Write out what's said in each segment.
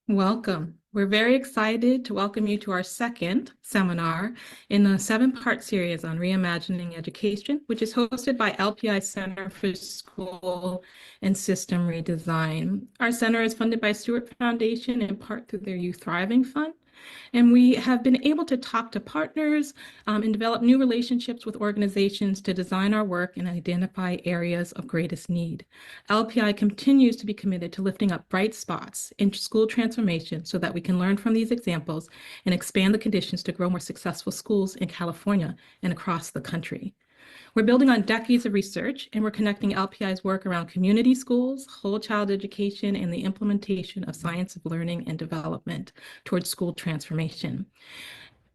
Welcome. We're very excited to welcome you to our second seminar in the seven-part series on reimagining education, which is hosted by LPI Center for School and System Redesign. Our center is funded by Stewart Foundation in part through their Youth Thriving Fund. And we have been able to talk to partners and develop new relationships with organizations to design our work and identify areas of greatest need. LPI continues to be committed to lifting up bright spots in school transformation so that we can learn from these examples and expand the conditions to grow more successful schools in California and across the country. We're building on decades of research, and we're connecting LPI's work around community schools, whole child education, and the implementation of science of learning and development towards school transformation.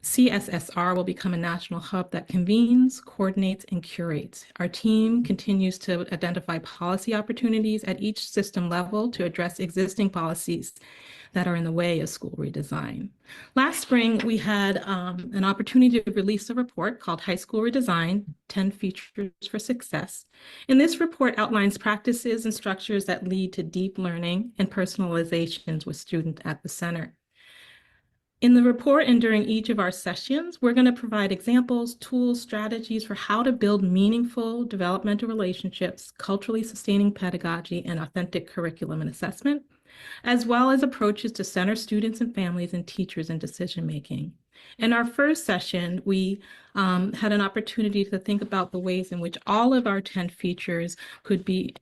CSSR will become a national hub that convenes, coordinates, and curates. Our team continues to identify policy opportunities at each system level to address existing policies that are in the way of school redesign. Last spring, we had an opportunity to release a report called High School Redesign, 10 Features for Success. And this report outlines practices and structures that lead to deep learning and personalizations with student at the center. In the report and during each of our sessions, we're going to provide examples, tools, strategies for how to build meaningful developmental relationships, culturally sustaining pedagogy, and authentic curriculum and assessment, as well as approaches to center students and families and teachers in decision-making. In our first session, we had an opportunity to think about the ways in which all of our 10 features could be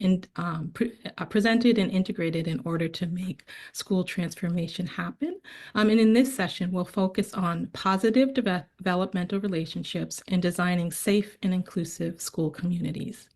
presented and integrated in order to make school transformation happen. And in this session, we'll focus on positive developmental relationships and designing safe and inclusive school communities.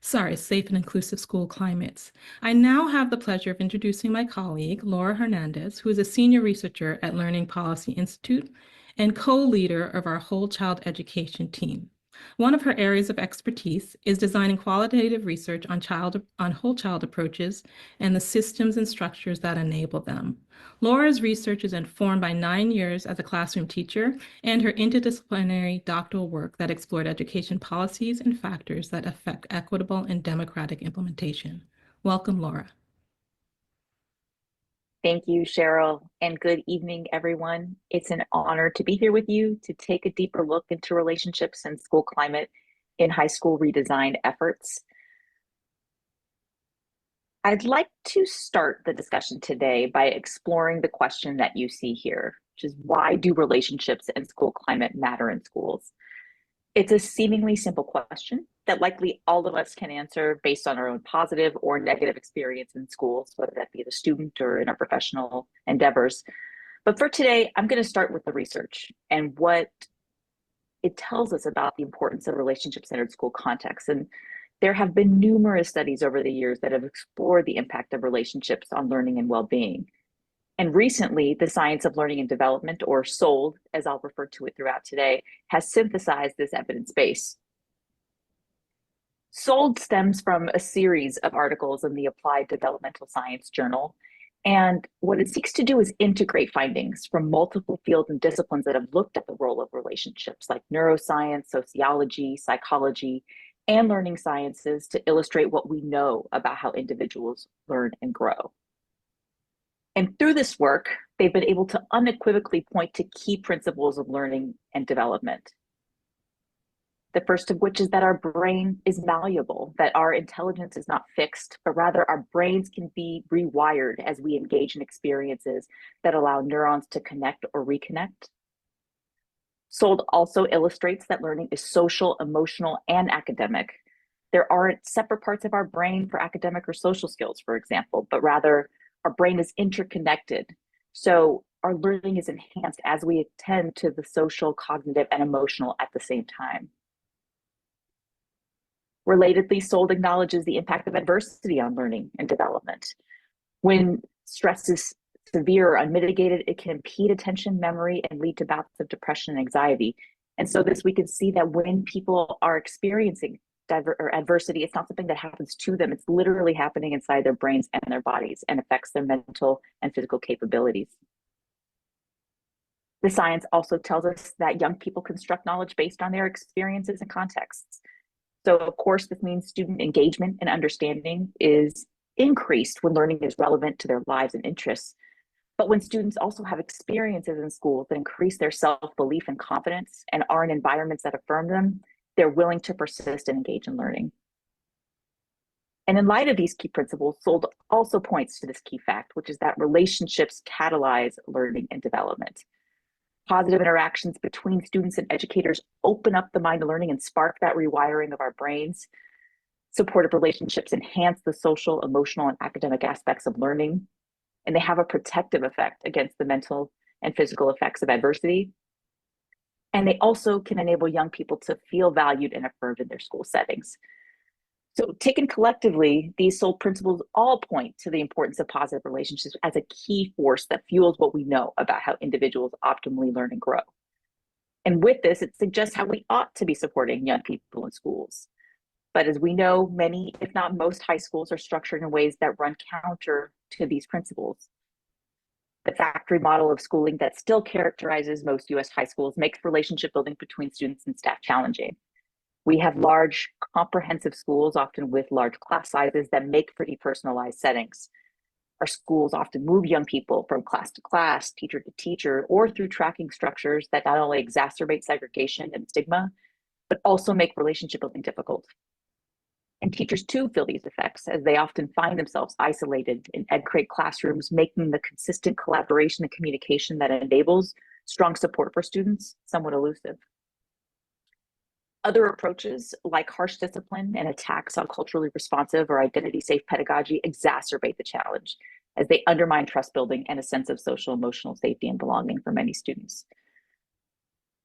Safe and inclusive school climates. I now have the pleasure of introducing my colleague, Laura Hernandez, who is a senior researcher at Learning Policy Institute and co-leader of our whole child education team. One of her areas of expertise is designing qualitative research on whole child approaches and the systems and structures that enable them. Laura's research is informed by 9 years as a classroom teacher and her interdisciplinary doctoral work that explored education policies and factors that affect equitable and democratic implementation. Welcome, Laura. Thank you, Cheryl, and good evening, everyone. It's an honor to be here with you to take a deeper look into relationships and school climate in high school redesign efforts. I'd like to start the discussion today by exploring the question that you see here, which is why do relationships and school climate matter in schools? It's a seemingly simple question that likely all of us can answer based on our own positive or negative experience in schools, whether that be as a student or in our professional endeavors. But for today, I'm going to start with the research and what it tells us about the importance of relationship-centered school contexts. And there have been numerous studies over the years that have explored the impact of relationships on learning and well-being. And recently, the Science of Learning and Development, or SOLD, as I'll refer to it throughout today, has synthesized this evidence base. SOLD stems from a series of articles in the Applied Developmental Science Journal. And what it seeks to do is integrate findings from multiple fields and disciplines that have looked at the role of relationships like neuroscience, sociology, psychology, and learning sciences to illustrate what we know about how individuals learn and grow. And through this work, they've been able to unequivocally point to key principles of learning and development. The first of which is that our brain is malleable, that our intelligence is not fixed, but rather our brains can be rewired as we engage in experiences that allow neurons to connect or reconnect. SOLD also illustrates that learning is social, emotional, and academic. There aren't separate parts of our brain for academic or social skills, for example, but rather our brain is interconnected. So our learning is enhanced as we attend to the social, cognitive, and emotional at the same time. Relatedly, SOLD acknowledges the impact of adversity on learning and development. When stress is severe or unmitigated, it can impede attention, memory, and lead to bouts of depression and anxiety. And so we can see that when people are experiencing adversity, it's not something that happens to them. It's literally happening inside their brains and their bodies and affects their mental and physical capabilities. The science also tells us that young people construct knowledge based on their experiences and contexts. So of course, this means student engagement and understanding is increased when learning is relevant to their lives and interests. But when students also have experiences in schools that increase their self-belief and confidence and are in environments that affirm them, they're willing to persist and engage in learning. And in light of these key principles, Sold also points to this key fact, which is that relationships catalyze learning and development. Positive interactions between students and educators open up the mind to learning and spark that rewiring of our brains. Supportive relationships enhance the social, emotional, and academic aspects of learning, and they have a protective effect against the mental and physical effects of adversity. And they also can enable young people to feel valued and affirmed in their school settings. So taken collectively, these Sold principles all point to the importance of positive relationships as a key force that fuels what we know about how individuals optimally learn and grow. And with this, it suggests how we ought to be supporting young people in schools. But as we know, many, if not most, high schools are structured in ways that run counter to these principles. The factory model of schooling that still characterizes most US high schools makes relationship building between students and staff challenging. We have large, comprehensive schools, often with large class sizes, that make for depersonalized settings. Our schools often move young people from class to class, teacher to teacher, or through tracking structures that not only exacerbate segregation and stigma, but also make relationship building difficult. And teachers too feel these effects, as they often find themselves isolated in ed-crate classrooms, making the consistent collaboration and communication that enables strong support for students somewhat elusive. Other approaches, like harsh discipline and attacks on culturally responsive or identity-safe pedagogy, exacerbate the challenge, as they undermine trust building and a sense of social emotional safety and belonging for many students.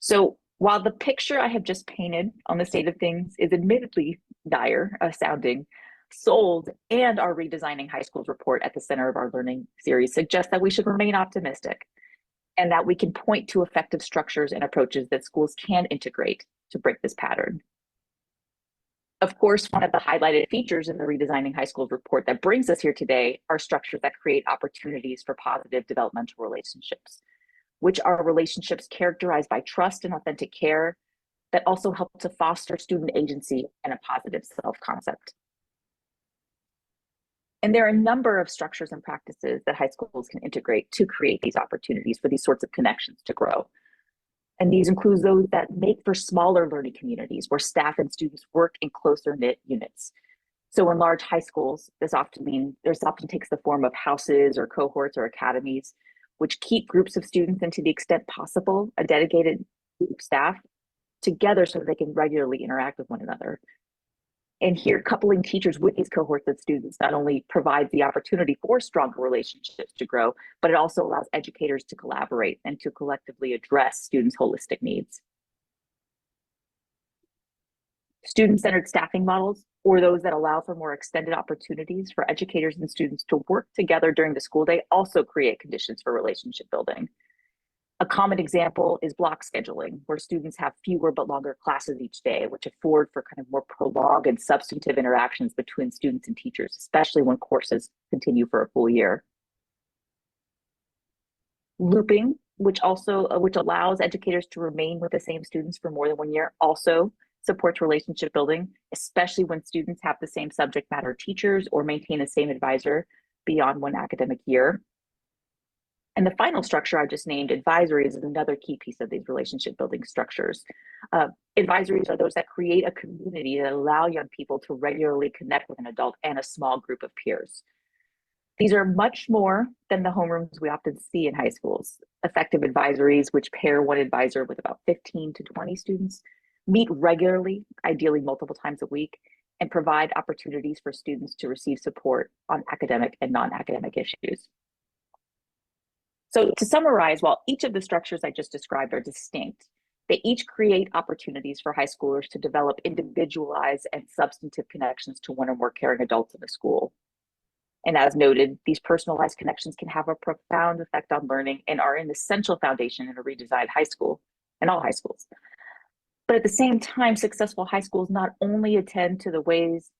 So while the picture I have just painted on the state of things is admittedly dire sounding, Sold and our Redesigning High Schools report at the center of our learning series suggest that we should remain optimistic and that we can point to effective structures and approaches that schools can integrate to break this pattern. Of course, one of the highlighted features in the Redesigning High Schools report that brings us here today are structures that create opportunities for positive developmental relationships, which are relationships characterized by trust and authentic care that also help to foster student agency and a positive self-concept. And there are a number of structures and practices that high schools can integrate to create these opportunities for these sorts of connections to grow. And these include those that make for smaller learning communities where staff and students work in closer knit units. So in large high schools, this often takes the form of houses or cohorts or academies, which keep groups of students and, to the extent possible, a dedicated group staff together so that they can regularly interact with one another. And here, coupling teachers with these cohorts of students not only provides the opportunity for stronger relationships to grow, but it also allows educators to collaborate and to collectively address students' holistic needs. Student-centered staffing models, or those that allow for more extended opportunities for educators and students to work together during the school day, also create conditions for relationship building. A common example is block scheduling, where students have fewer but longer classes each day, which afford for kind of more prolonged and substantive interactions between students and teachers, especially when courses continue for a full year. Looping, which allows educators to remain with the same students for more than 1 year, also supports relationship building, especially when students have the same subject matter teachers or maintain the same advisor beyond one academic year. And the final structure I just named, advisories, is another key piece of these relationship building structures. Advisories are those that create a community that allow young people to regularly connect with an adult and a small group of peers. These are much more than the homerooms we often see in high schools. Effective advisories, which pair one advisor with about 15 to 20 students, meet regularly, ideally multiple times a week, and provide opportunities for students to receive support on academic and non-academic issues. So to summarize, while each of the structures I just described are distinct, they each create opportunities for high schoolers to develop individualized and substantive connections to one or more caring adults in the school. And as noted, these personalized connections can have a profound effect on learning and are an essential foundation in a redesigned high school and all high schools. But at the same time, successful high schools not only attend to the ways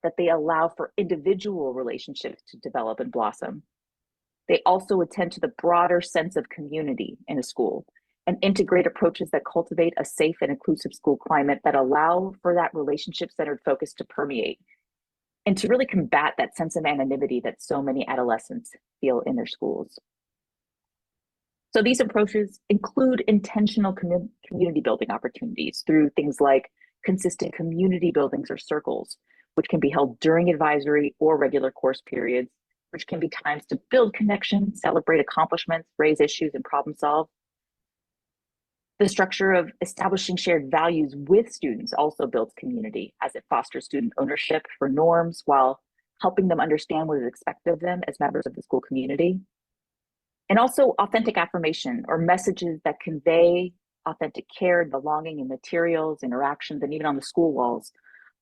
that they allow for individual relationships to develop and blossom, they also attend to the broader sense of community in a school and integrate approaches that cultivate a safe and inclusive school climate that allow for that relationship-centered focus to permeate and to really combat that sense of anonymity that so many adolescents feel in their schools. So these approaches include intentional community building opportunities through things like consistent community buildings or circles, which can be held during advisory or regular course periods, which can be times to build connection, celebrate accomplishments, raise issues, and problem solve. The structure of establishing shared values with students also builds community as it fosters student ownership for norms while helping them understand what is expected of them as members of the school community. And also authentic affirmation or messages that convey authentic care, belonging in materials, interactions, and even on the school walls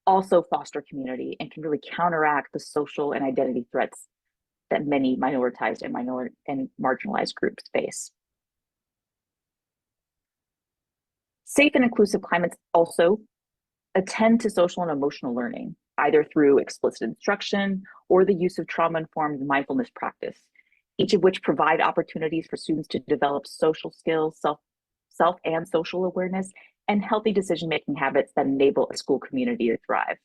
also foster community and can really counteract the social and identity threats that many minoritized and marginalized groups face. Safe and inclusive climates also attend to social and emotional learning, either through explicit instruction or the use of trauma-informed mindfulness practice, each of which provide opportunities for students to develop social skills, self and social awareness, and healthy decision-making habits that enable a school community to thrive.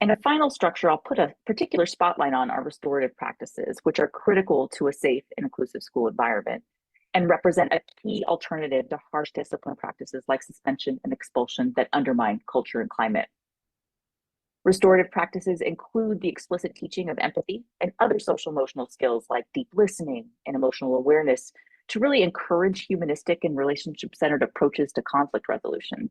And a final structure I'll put a particular spotlight on are restorative practices, which are critical to a safe and inclusive school environment and represent a key alternative to harsh discipline practices like suspension and expulsion that undermine culture and climate. Restorative practices include the explicit teaching of empathy and other social emotional skills like deep listening and emotional awareness to really encourage humanistic and relationship-centered approaches to conflict resolution.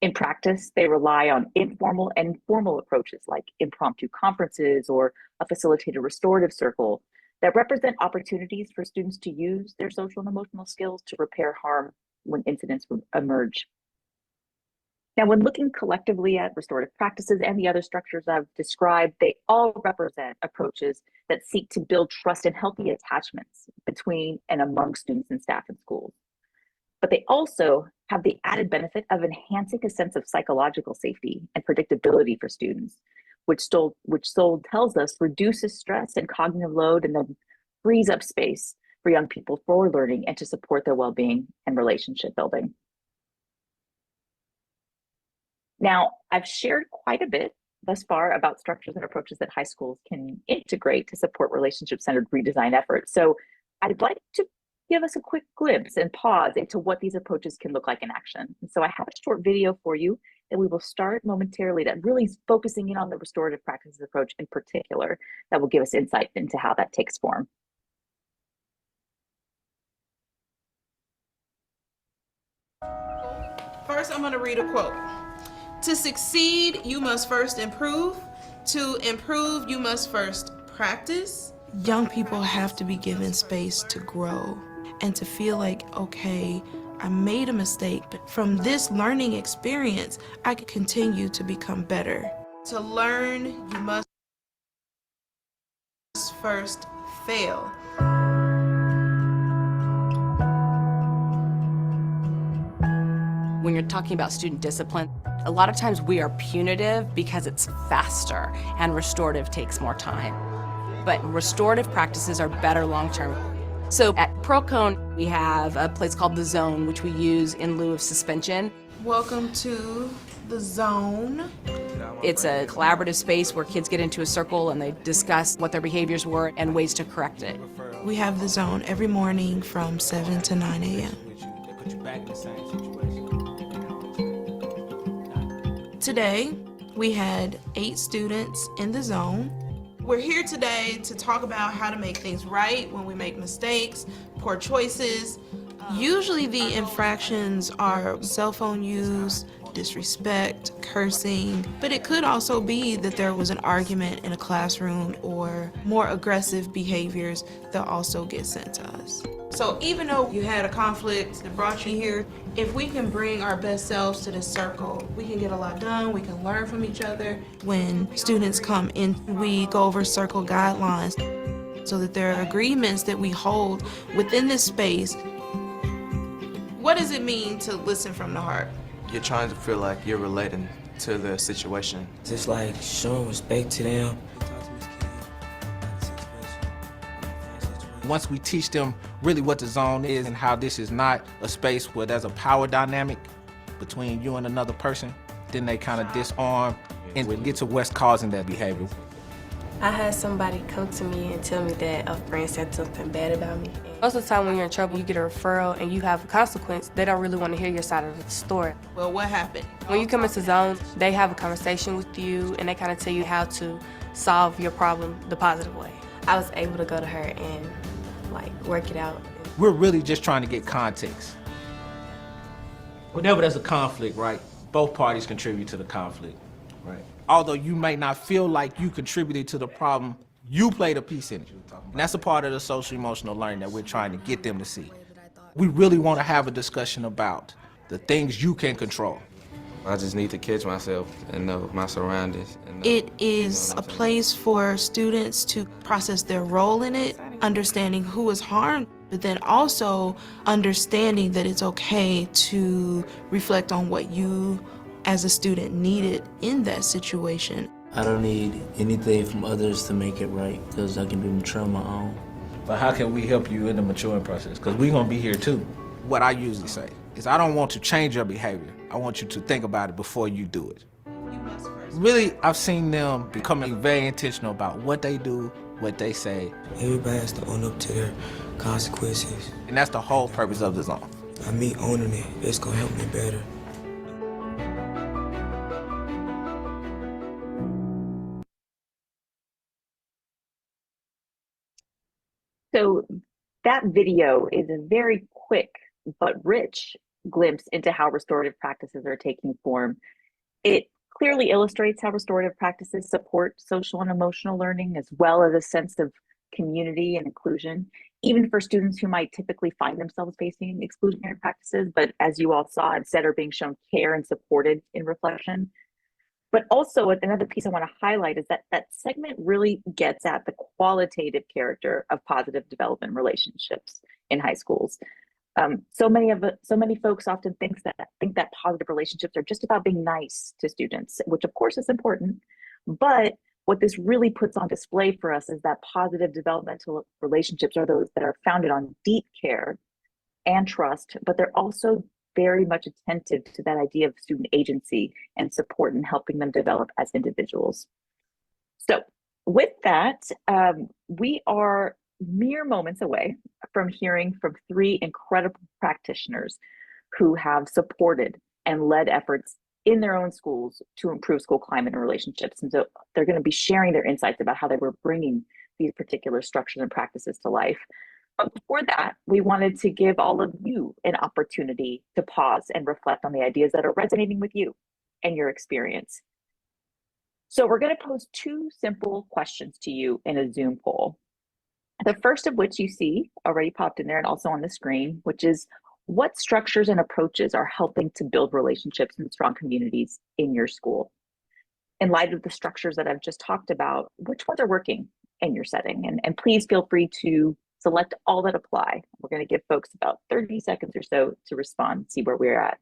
In practice, they rely on informal and formal approaches like impromptu conferences or a facilitated restorative circle that represent opportunities for students to use their social and emotional skills to repair harm when incidents emerge. Now, when looking collectively at restorative practices and the other structures I've described, they all represent approaches that seek to build trust and healthy attachments between and among students and staff in schools. But they also have the added benefit of enhancing a sense of psychological safety and predictability for students, which Sold tells us reduces stress and cognitive load and then frees up space for young people for learning and to support their well-being and relationship building. Now, I've shared quite a bit thus far about structures and approaches that high schools can integrate to support relationship-centered redesign efforts. So I'd like to give us a quick glimpse and pause into what these approaches can look like in action. And so I have a short video for you that we will start momentarily that really is focusing in on the restorative practices approach in particular that will give us insight into how that takes form. First, I'm going to read a quote. To succeed, you must first improve. To improve, you must first practice. Young people have to be given space to grow and to feel like, okay, I made a mistake, but from this learning experience, I can continue to become better. To learn, you must first fail. When you're talking about student discipline, a lot of times we are punitive because it's faster and restorative takes more time. But restorative practices are better long-term. So at Pearl-Cohn, we have a place called The Zone, which we use in lieu of suspension. Welcome to The Zone. It's a collaborative space where kids get into a circle and they discuss what their behaviors were and ways to correct it. We have The Zone every morning from 7 to 9 a.m. Today, we had 8 students in The Zone. We're here today to talk about how to make things right when we make mistakes, poor choices. Usually the infractions are cell phone use, disrespect, cursing, but it could also be that there was an argument in a classroom or more aggressive behaviors that also get sent to us. So even though you had a conflict that brought you here, if we can bring our best selves to this circle, we can get a lot done, we can learn from each other. When students come in, we go over circle guidelines so that there are agreements that we hold within this space. What does it mean to listen from the heart? You're trying to feel like you're relating to the situation. Just like showing respect to them. Once we teach them really what the zone is and how this is not a space where there's a power dynamic between you and another person, then they kind of disarm and we get to what's causing that behavior. I had somebody come to me and tell me that a friend said something bad about me. Most of the time when you're in trouble, you get a referral and you have a consequence. They don't really want to hear your side of the story. Well, what happened? When you come into zone, they have a conversation with you and they kind of tell you how to solve your problem the positive way. I was able to go to her and work it out. We're really just trying to get context. Whenever there's a conflict, right, both parties contribute to the conflict, right? Although you may not feel like you contributed to the problem, you played a piece in it. And that's a part of the social emotional learning that we're trying to get them to see. We really want to have a discussion about the things you can control. I just need to catch myself and know my surroundings. It is a place for students to process their role in it, understanding who was harmed, but then also understanding that it's okay to reflect on what you as a student needed in that situation. I don't need anything from others to make it right, because I can be mature on my own. But how can we help you in the maturing process? Because we're going to be here too. What I usually say is I don't want to change your behavior. I want you to think about it before you do it. Really, I've seen them becoming very intentional about what they do, what they say. Everybody has to own up to their consequences. And that's the whole purpose of the zone. By me owning it, it's gonna help me better. So that video is a very quick but rich glimpse into how restorative practices are taking form. It clearly illustrates how restorative practices support social and emotional learning, as well as a sense of community and inclusion, even for students who might typically find themselves facing exclusionary practices, but as you all saw, instead are being shown care and supported in reflection. But also another piece I want to highlight is that that segment really gets at the qualitative character of positive development relationships in high schools. So many folks often think that positive relationships are just about being nice to students, which of course is important. But what this really puts on display for us is that positive developmental relationships are those that are founded on deep care and trust, but they're also very much attentive to that idea of student agency and support in helping them develop as individuals. So with that, we are mere moments away from hearing from three incredible practitioners who have supported and led efforts in their own schools to improve school climate and relationships. And so they're going to be sharing their insights about how they were bringing these particular structures and practices to life. But before that, we wanted to give all of you an opportunity to pause and reflect on the ideas that are resonating with you and your experience. So we're going to pose two simple questions to you in a Zoom poll. The first of which you see already popped in there and also on the screen, which is what structures and approaches are helping to build relationships and strong communities in your school? In light of the structures that I've just talked about, which ones are working in your setting? And please feel free to select all that apply. We're going to give folks about 30 seconds or so to respond, see where we're at.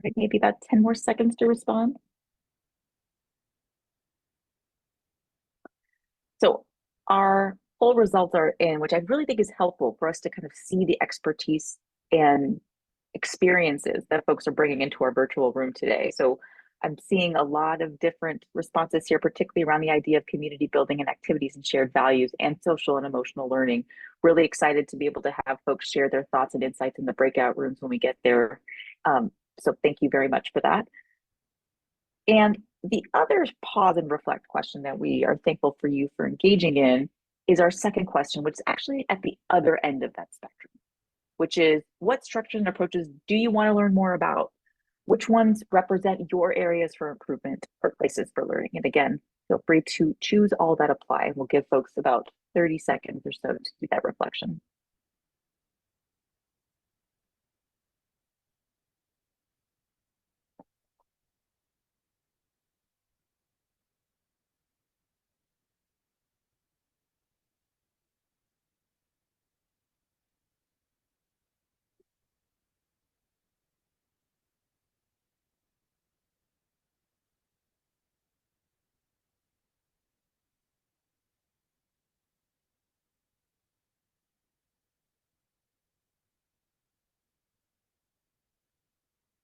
Right, maybe about 10 more seconds to respond. So our poll results are in, which I really think is helpful for us to kind of see the expertise and experiences that folks are bringing into our virtual room today. So I'm seeing a lot of different responses here, particularly around the idea of community building and activities and shared values and social and emotional learning. Really excited to be able to have folks share their thoughts and insights in the breakout rooms when we get there. So thank you very much for that. And the other pause and reflect question that we are thankful for you for engaging in is our second question, which is actually at the other end of that spectrum, which is what structures and approaches do you want to learn more about? Which ones represent your areas for improvement or places for learning? And again, feel free to choose all that apply. We'll give folks about 30 seconds or so to do that reflection.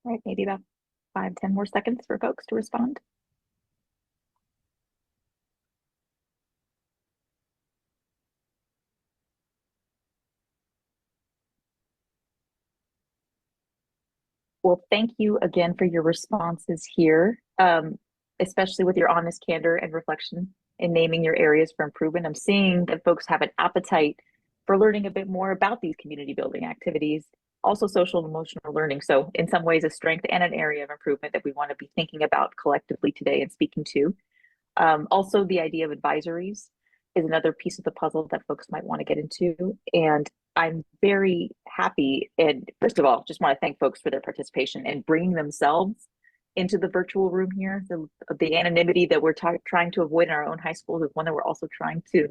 All right, maybe about 5, 10 more seconds for folks to respond. Well, thank you again for your responses here, especially with your honest candor and reflection in naming your areas for improvement. I'm seeing that folks have an appetite for learning a bit more about these community building activities, also social and emotional learning. So in some ways, a strength and an area of improvement that we want to be thinking about collectively today and speaking to. Also, the idea of advisories is another piece of the puzzle that folks might want to get into. And I'm very happy. And first of all, just want to thank folks for their participation and bringing themselves into the virtual room here. The anonymity that we're trying to avoid in our own high schools is one that we're also trying to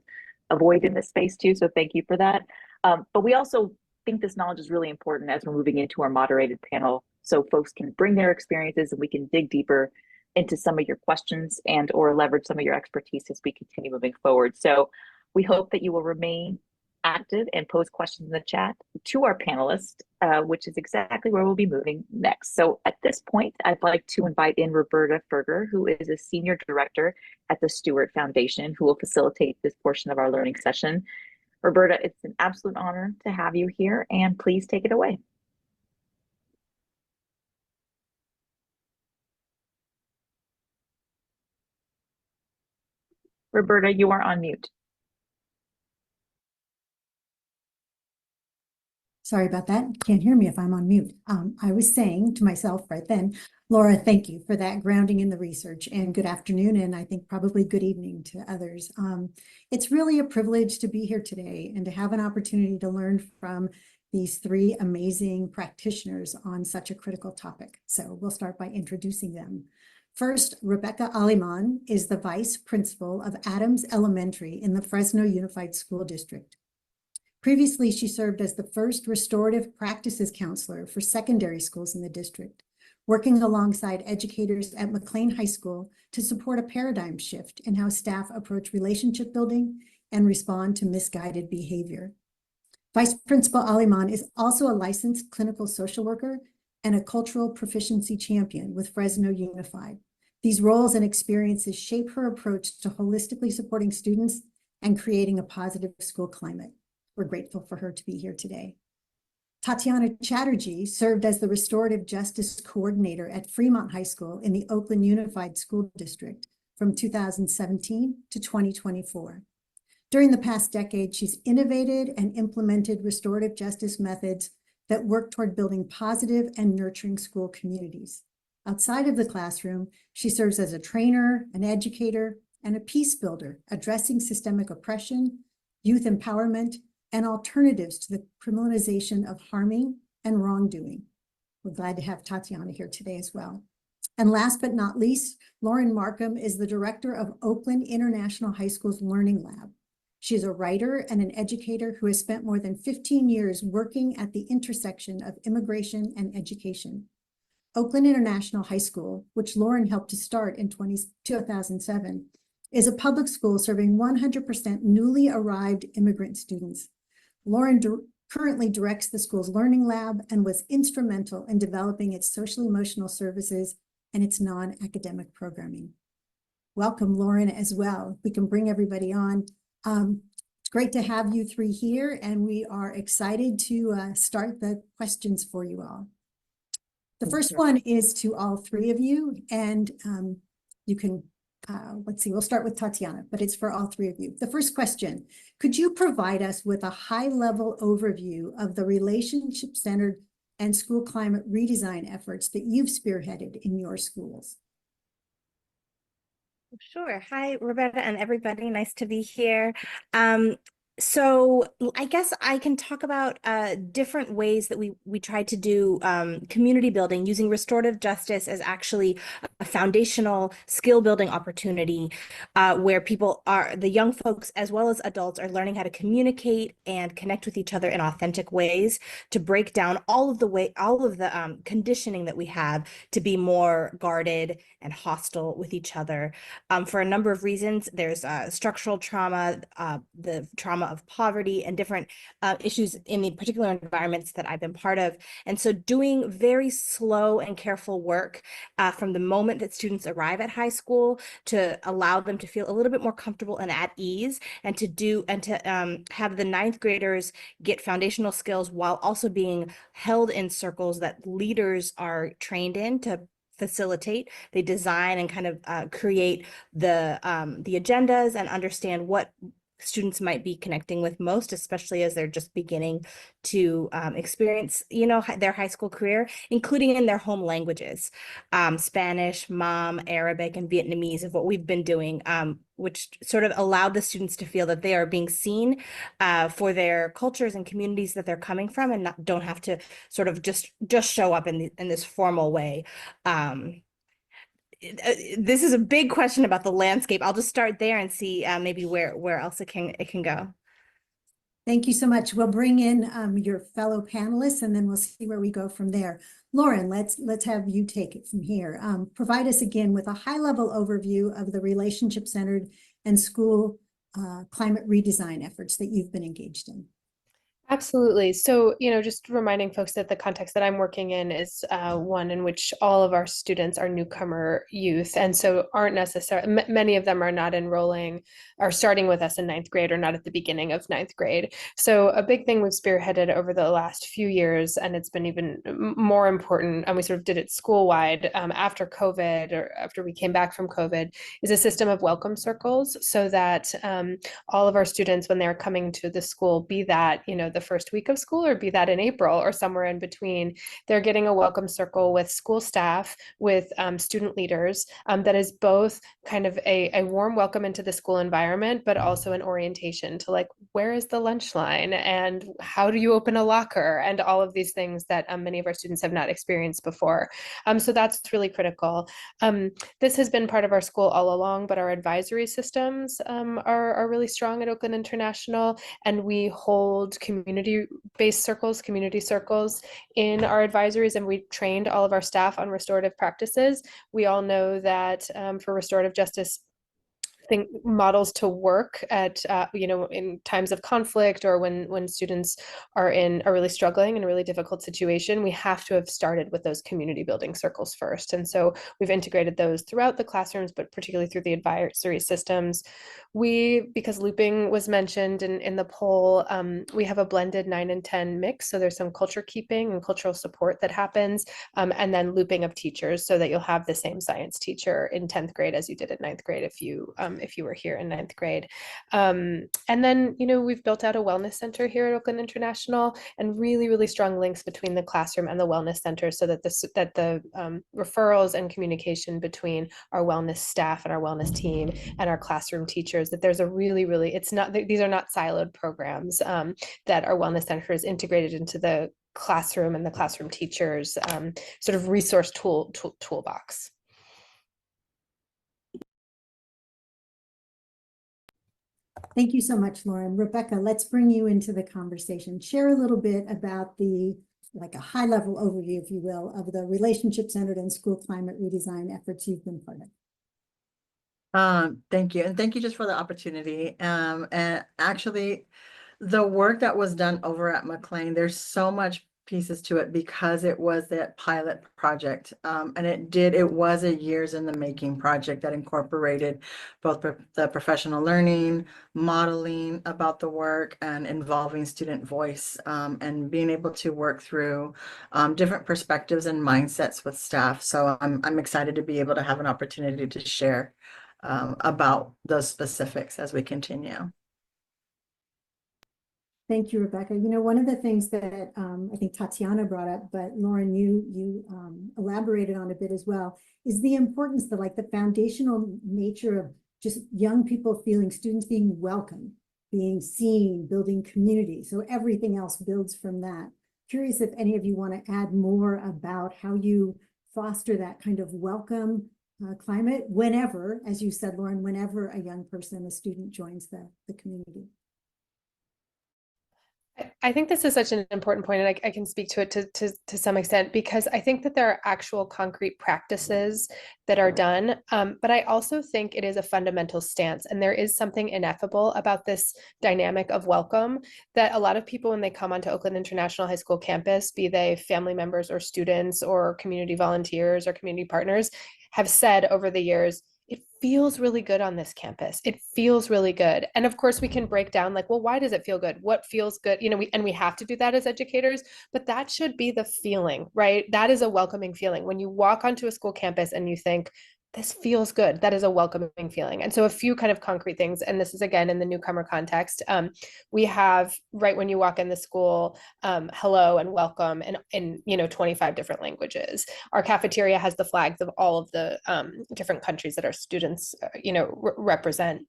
avoid in this space too. So thank you for that. But we also think this knowledge is really important as we're moving into our moderated panel, so folks can bring their experiences and we can dig deeper into some of your questions and or leverage some of your expertise as we continue moving forward. So we hope that you will remain active and pose questions in the chat to our panelists, which is exactly where we'll be moving next. So at this point, I'd like to invite in Roberta Ferger, who is a senior director at the Stewart Foundation, who will facilitate this portion of our learning session. Roberta, it's an absolute honor to have you here, and please take it away. Roberta, you are on mute. Sorry about that. Can't hear me if I'm on mute. I was saying to myself right then, Laura, thank you for that grounding in the research, and good afternoon, and I think probably good evening to others. It's really a privilege to be here today and to have an opportunity to learn from these three amazing practitioners on such a critical topic. So we'll start by introducing them. First, Rebecca Aliman is the Vice Principal of Adams Elementary in the Fresno Unified School District. Previously, she served as the first restorative practices counselor for secondary schools in the district, working alongside educators at McLean High School to support a paradigm shift in how staff approach relationship building and respond to misguided behavior. Vice Principal Aliman is also a licensed clinical social worker and a cultural proficiency champion with Fresno Unified. These roles and experiences shape her approach to holistically supporting students and creating a positive school climate. We're grateful for her to be here today. Tatiana Chatterjee served as the Restorative Justice Coordinator at Fremont High School in the Oakland Unified School District from 2017 to 2024. During the past decade, she's innovated and implemented restorative justice methods that work toward building positive and nurturing school communities. Outside of the classroom, she serves as a trainer, an educator, and a peace builder, addressing systemic oppression, youth empowerment, and alternatives to the criminalization of harming and wrongdoing. We're glad to have Tatiana here today as well. And last but not least, Lauren Markham is the director of Oakland International High School's Learning Lab. She is a writer and an educator who has spent more than 15 years working at the intersection of immigration and education. Oakland International High School, which Lauren helped to start in 2007, is a public school serving 100% newly arrived immigrant students. Lauren currently directs the school's Learning Lab and was instrumental in developing its social emotional services and its non-academic programming. Welcome, Lauren, as well. We can bring everybody on. It's great to have you three here, and we are excited to start the questions for you all. The first one is to all three of you, and you can let's see, we'll start with Tatiana, but it's for all three of you. The first question, could you provide us with a high-level overview of the relationship-centered and school climate redesign efforts that you've spearheaded in your schools? Sure. Hi, Roberta and everybody. Nice to be here. So I guess I can talk about different ways that we try to do community building using restorative justice as actually a foundational skill building opportunity where the young folks as well as adults are learning how to communicate and connect with each other in authentic ways to break down all of the conditioning that we have to be more guarded and hostile with each other for a number of reasons. There's structural trauma, the trauma trauma, of poverty, and different issues in the particular environments that I've been part of. And so doing very slow and careful work from the moment that students arrive at high school to allow them to feel a little bit more comfortable and at ease, and to have the ninth graders get foundational skills while also being held in circles that leaders are trained in to facilitate. They design and kind of create the agendas and understand what students might be connecting with most, especially as they're just beginning to experience, their high school career, including in their home languages, Spanish, Mom, Arabic, and Vietnamese, of what we've been doing, which sort of allowed the students to feel that they are being seen for their cultures and communities that they're coming from, and don't have to sort of just show up in this formal way. This is a big question about the landscape. I'll just start there and see maybe where else it can go. Thank you so much. We'll bring in your fellow panelists, and then we'll see where we go from there. Lauren, let's have you take it from here. Provide us again with a high-level overview of the relationship-centered and school climate redesign efforts that you've been engaged in. Absolutely. So, just reminding folks that the context that I'm working in is one in which all of our students are newcomer youth, and so aren't necessarily, many of them are not enrolling or starting with us in ninth grade, or not at the beginning of ninth grade. So a big thing we've spearheaded over the last few years, and it's been even more important, and we sort of did it school-wide after COVID, or after we came back from COVID, is a system of welcome circles, so that all of our students, when they're coming to the school, be that, the first week of school, or be that in April or somewhere in between, they're getting a welcome circle with school staff, with student leaders, that is both kind of a warm welcome into the school environment, but also an orientation to, like, where is the lunch line, and how do you open a locker, and all of these things that many of our students have not experienced before. So that's really critical. This has been part of our school all along, but our advisory systems are really strong at Oakland International, and we hold community-based circles, community circles in our advisories, and we trained all of our staff on restorative practices. We all know that for restorative justice models to work at in times of conflict, or when students are really struggling in a really difficult situation, we have to have started with those community building circles first. And so we've integrated those throughout the classrooms, but particularly through the advisory systems. Because looping was mentioned in the poll, we have a blended 9 and 10 mix. So there's some culture keeping and cultural support that happens, and then looping of teachers, so that you'll have the same science teacher in 10th grade as you did in 9th grade if you were here in 9th grade. And then, we've built out a wellness center here at Oakland International, and really, really strong links between the classroom and the wellness center, so that the referrals and communication between our wellness staff and our wellness team and our classroom teachers, that there's a really, really, these are not siloed programs, that our wellness center is integrated into the classroom and the classroom teachers sort of resource toolbox. Thank you so much, Lauren. Rebecca, let's bring you into the conversation. Share a little bit about a high-level overview, if you will, of the relationship-centered and school climate redesign efforts you've been part of. Thank you. And thank you just for the opportunity. And actually, the work that was done over at McLean, there's so much pieces to it because it was that pilot project. And it was a years in the making project that incorporated both the professional learning, modeling about the work, and involving student voice, and being able to work through different perspectives and mindsets with staff. So I'm excited to be able to have an opportunity to share about those specifics as we continue. Thank you, Rebecca. One of the things that I think Tatiana brought up, but Lauren, you elaborated on a bit as well, is the importance, the foundational nature of just young people students being welcome, being seen, building community. So everything else builds from that. Curious if any of you want to add more about how you foster that kind of welcome climate whenever, as you said, Lauren, whenever a young person, a student, joins the community. I think this is such an important point, and I can speak to it to some extent, because I think that there are actual concrete practices that are done. But I also think it is a fundamental stance, and there is something ineffable about this dynamic of welcome that a lot of people, when they come onto Oakland International High School campus, be they family members or students or community volunteers or community partners, have said over the years, it feels really good on this campus. It feels really good. And of course, we can break down like, well, why does it feel good? What feels good? You know, we have to do that as educators, but that should be the feeling, right? That is a welcoming feeling. When you walk onto a school campus and you think, this feels good, that is a welcoming feeling. And so a few kind of concrete things, and this is again in the newcomer context, we have right when you walk in the school, hello and welcome in 25 different languages. Our cafeteria has the flags of all of the different countries that our students represent.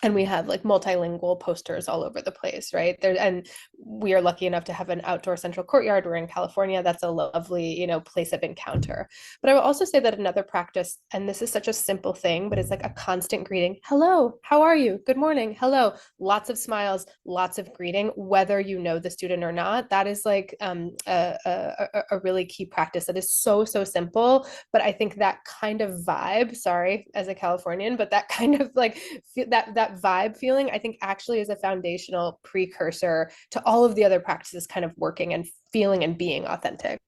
And we have like multilingual posters all over the place, right there. And we are lucky enough to have an outdoor central courtyard. We're in California. That's a lovely, place of encounter. But I will also say that another practice, and this is such a simple thing, but it's like a constant greeting. Hello, how are you? Good morning. Hello. Lots of smiles, lots of greeting, whether you know the student or not. That is like a really key practice that is so, so simple. But I think that kind of vibe, sorry, as a Californian, but that kind of like that vibe feeling, I think actually is a foundational precursor to all of the other practices kind of working and feeling and being authentic.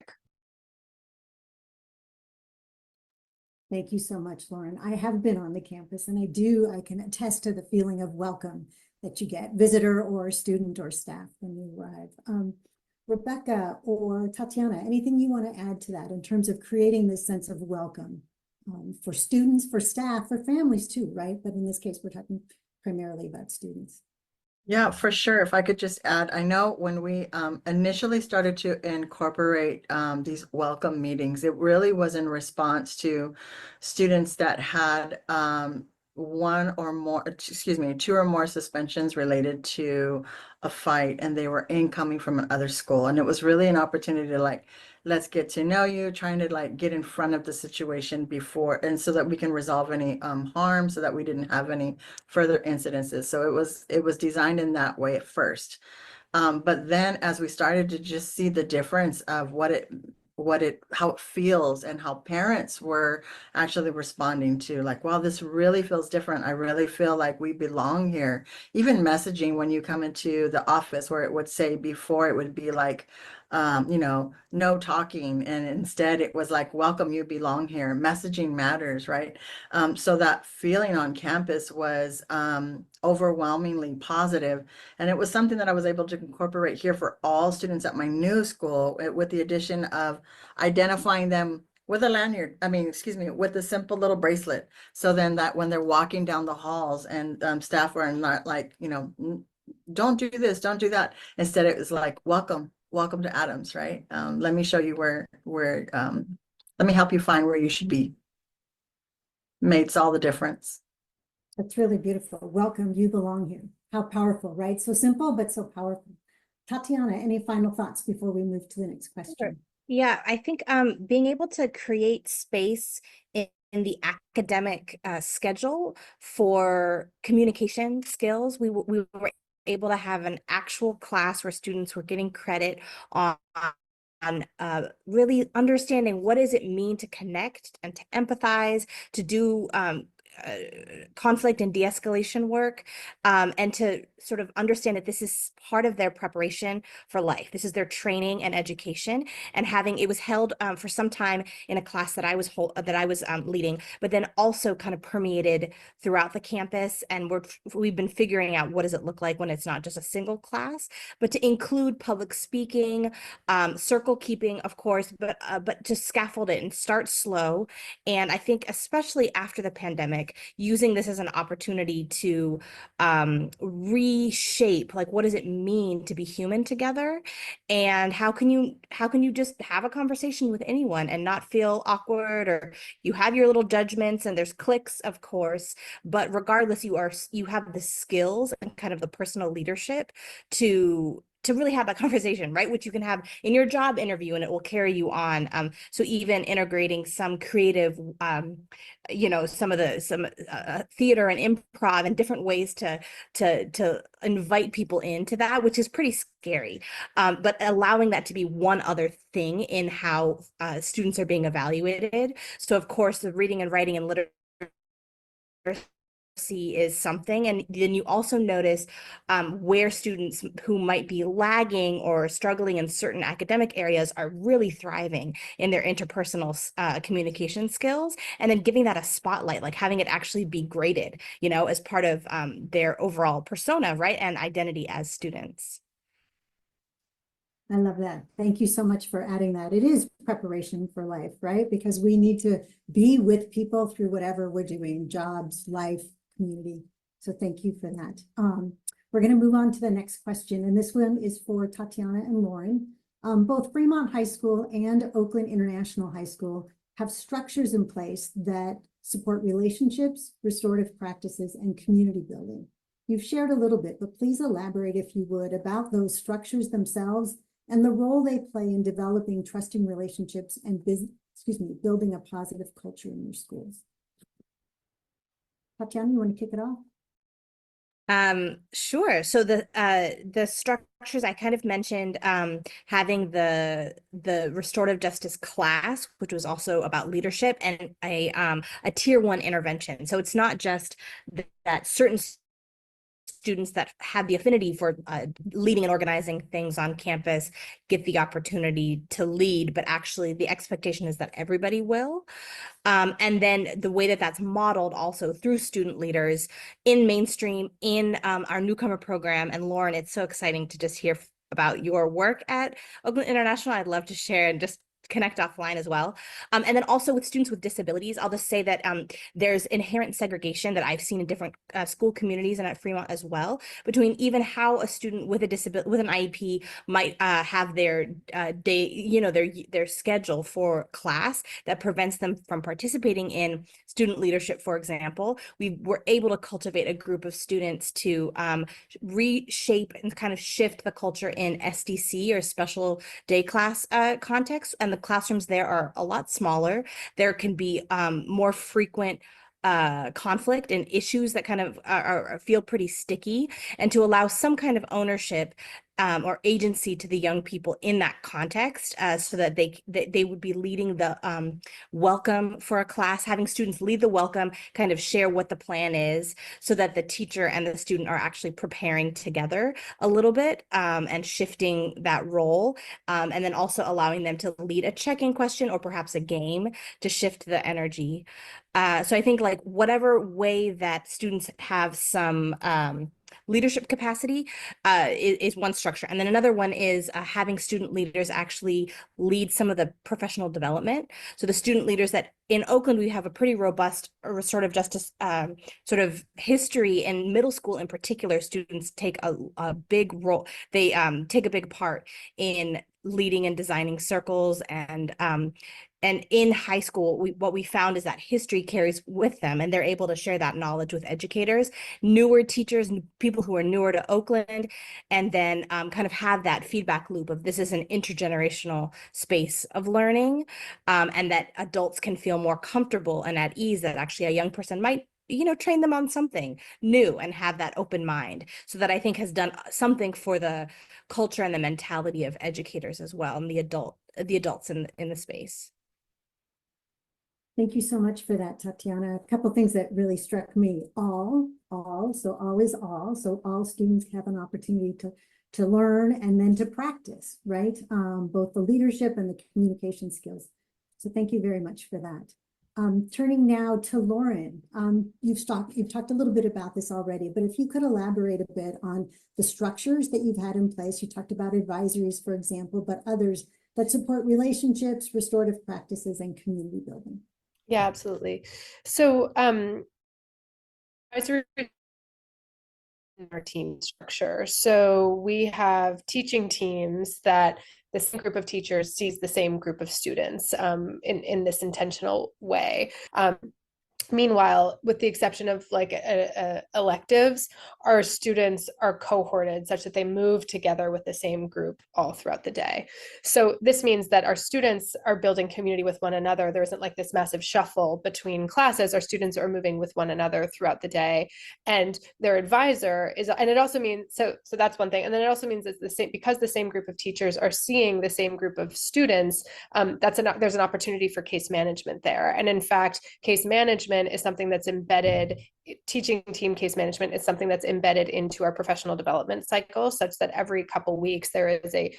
Thank you so much, Lauren. I have been on the campus and I can attest to the feeling of welcome that you get, visitor or student or staff when you arrive. Rebecca or Tatiana, anything you want to add to that in terms of creating this sense of welcome for students, for staff, for families too, right? But in this case, we're talking primarily about students. Yeah, for sure. If I could just add, I know when we initially started to incorporate these welcome meetings, it really was in response to students that had two or more suspensions related to a fight, and they were incoming from another school. And it was really an opportunity to like, let's get to know you, trying to like get in front of the situation before, and so that we can resolve any harm, so that we didn't have any further incidences. So it was designed in that way at first. But then as we started to just see the difference of how it feels, and how parents were actually responding to like, wow, this really feels different. I really feel like we belong here. Even messaging when you come into the office, where it would say before, it would be like, no talking. And instead it was like, welcome, you belong here. Messaging matters, right? So that feeling on campus was overwhelmingly positive. And it was something that I was able to incorporate here for all students at my new school, with the addition of identifying them with a lanyard, with a simple little bracelet. So then that when they're walking down the halls and staff were not like, don't do this, don't do that. Instead, it was like, welcome to Adams, right? Let me show you where let me help you find where you should be. Makes all the difference. That's really beautiful. Welcome, you belong here. How powerful, right? So simple, but so powerful. Tatiana, any final thoughts before we move to the next question? Sure. Yeah, I think being able to create space in the academic schedule for communication skills, we were able to have an actual class where students were getting credit on really understanding what does it mean to connect and to empathize, to do conflict and de-escalation work, and to sort of understand that this is part of their preparation for life. This is their training and education. And it was held for some time in a class that I was leading, but then also kind of permeated throughout the campus. And we've been figuring out what does it look like when it's not just a single class, but to include public speaking, circle keeping, of course, but to scaffold it and start slow. And I think especially after the pandemic, using this as an opportunity to reshape, like, what does it mean to be human together, and how can you just have a conversation with anyone and not feel awkward, or you have your little judgments and there's cliques, of course, but regardless, you have the skills and kind of the personal leadership to to really have that conversation, right? Which you can have in your job interview and it will carry you on. So even integrating some creative, some of the theater and improv and different ways to invite people into that, which is pretty scary. But allowing that to be one other thing in how students are being evaluated. So of course, the reading and writing and literacy is something, and then you also notice where students who might be lagging or struggling in certain academic areas are really thriving in their interpersonal communication skills, and then giving that a spotlight, like having it actually be graded, as part of their overall persona, right, and identity as students. I love that. Thank you so much for adding that. It is preparation for life, right? Because we need to be with people through whatever we're doing, jobs, life, community. So thank you for that. We're going to move on to the next question. And this one is for Tatiana and Lauren. Both Fremont High School and Oakland International High School have structures in place that support relationships, restorative practices, and community building. You've shared a little bit, but please elaborate, if you would, about those structures themselves and the role they play in developing trusting relationships and building a positive culture in your schools. Tatiana, you want to kick it off? Sure. So the structures I kind of mentioned, having the restorative justice class, which was also about leadership, and a tier 1 intervention. So it's not just that certain students that have the affinity for leading and organizing things on campus get the opportunity to lead, but actually the expectation is that everybody will. And then the way that that's modeled also through student leaders in mainstream, in our newcomer program. And Lauren, it's so exciting to just hear about your work at Oakland International. I'd love to share and just connect offline as well. And then also with students with disabilities, I'll just say that there's inherent segregation that I've seen in different school communities and at Fremont as well, between even how a student with a disability, with an IEP might have their day, their schedule for class that prevents them from participating in student leadership, for example. We were able to cultivate a group of students to reshape and kind of shift the culture in SDC, or special day class context, and the classrooms there are a lot smaller. There can be more frequent conflict and issues that kind of feel pretty sticky, and to allow some kind of ownership or agency to the young people in that context, so that they would be leading the welcome for a class, having students lead the welcome, kind of share what the plan is, so that the teacher and the student are actually preparing together a little bit, and shifting that role, and then also allowing them to lead a check-in question or perhaps a game to shift the energy. So I think, like, whatever way that students have some leadership capacity is one structure. And then another one is having student leaders actually lead some of the professional development. So the student leaders that in Oakland, we have a pretty robust restorative justice sort of history. In middle school in particular, students take a big role. They take a big part in leading and designing circles, and in high school, what we found is that history carries with them, and they're able to share that knowledge with educators, newer teachers, people who are newer to Oakland, and then kind of have that feedback loop of this is an intergenerational space of learning, and that adults can feel more comfortable and at ease that actually a young person might train them on something new and have that open mind. So that I think has done something for the culture and the mentality of educators as well, and the adults in the space. Thank you so much for that, Tatiana. A couple things that really struck me. So all is all. So all students have an opportunity to learn and then to practice, right? Both the leadership and the communication skills. So thank you very much for that. Turning now to Lauren. You've talked a little bit about this already, but if you could elaborate a bit on the structures that you've had in place. You talked about advisories, for example, but others that support relationships, restorative practices, and community building. Yeah, absolutely. So advisory in our team structure. So we have teaching teams that the same group of teachers sees the same group of students in this intentional way. Meanwhile, with the exception of like electives, our students are cohorted such that they move together with the same group all throughout the day. So this means that our students are building community with one another. There isn't like this massive shuffle between classes. Our students are moving with one another throughout the day, and their advisor is, and it also means, so that's one thing. And then it also means that because the same group of teachers are seeing the same group of students, there's an opportunity for case management there. And in fact, case management is something that's embedded, teaching team case management is something that's embedded into our professional development cycle, such that every couple weeks there is a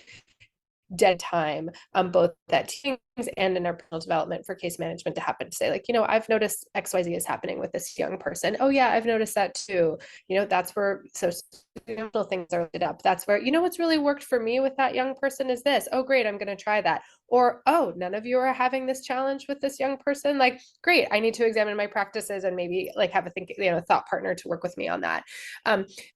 dead time both at teams and in our personal development for case management to happen, to say like, I've noticed XYZ is happening with this young person. Oh yeah, I've noticed that too. That's where social things are lit up. That's where, what's really worked for me with that young person is this. Oh great, I'm going to try that. Or, oh, none of you are having this challenge with this young person. Like, great, I need to examine my practices and maybe like have a thought partner to work with me on that.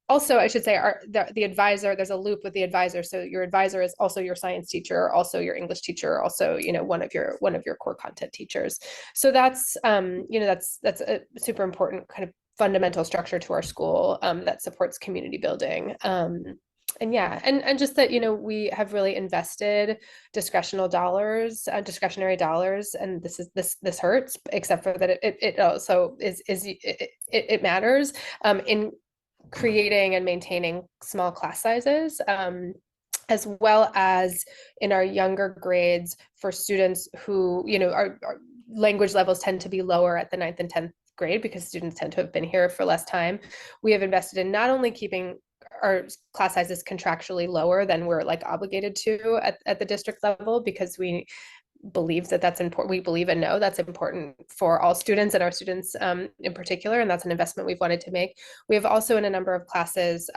Also, I should say the advisor, there's a loop with the advisor. So your advisor is also your science teacher, also your English teacher, also, one of your core content teachers. So that's, that's a super important kind of fundamental structure to our school that supports community building. And yeah, and just that, we have really invested discretionary dollars, and this hurts, except for that it also it matters in creating and maintaining small class sizes, as well as in our younger grades for students who, our language levels tend to be lower at the 9th and 10th grade because students tend to have been here for less time. We have invested in not only keeping our class sizes contractually lower than we're like obligated to at the district level, because we believe that that's important. We believe and know that's important for all students and our students in particular, and that's an investment we've wanted to make. We have also in a number of classes,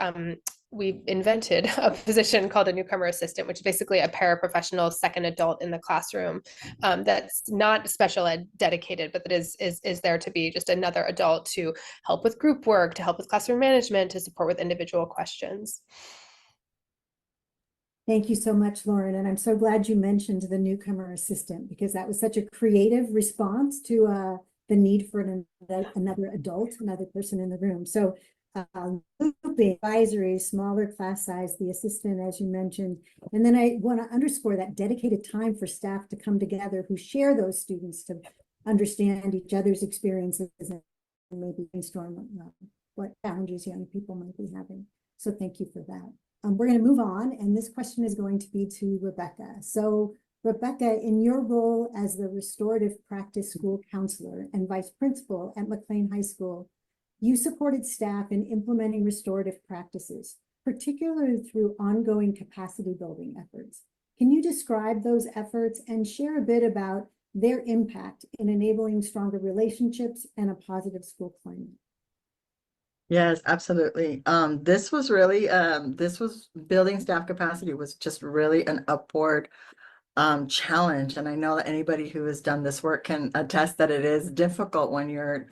we've invented a position called a newcomer assistant, which is basically a paraprofessional second adult in the classroom that's not special ed dedicated, but that is there to be just another adult to help with group work, to help with classroom management, to support with individual questions. Thank you so much, Lauren. And I'm so glad you mentioned the newcomer assistant, because that was such a creative response to the need for another adult, another person in the room. So looping, advisory, smaller class size, the assistant, as you mentioned. And then I want to underscore that dedicated time for staff to come together who share those students to understand each other's experiences and maybe brainstorm what challenges young people might be having. So thank you for that. We're going to move on, and this question is going to be to Rebecca. So Rebecca, in your role as the restorative practice school counselor and vice principal at McLean High School, you supported staff in implementing restorative practices, particularly through ongoing capacity building efforts. Can you describe those efforts and share a bit about their impact in enabling stronger relationships and a positive school climate? Yes, absolutely. This was really, this was building staff capacity was just really an upward challenge. And I know that anybody who has done this work can attest that it is difficult when you're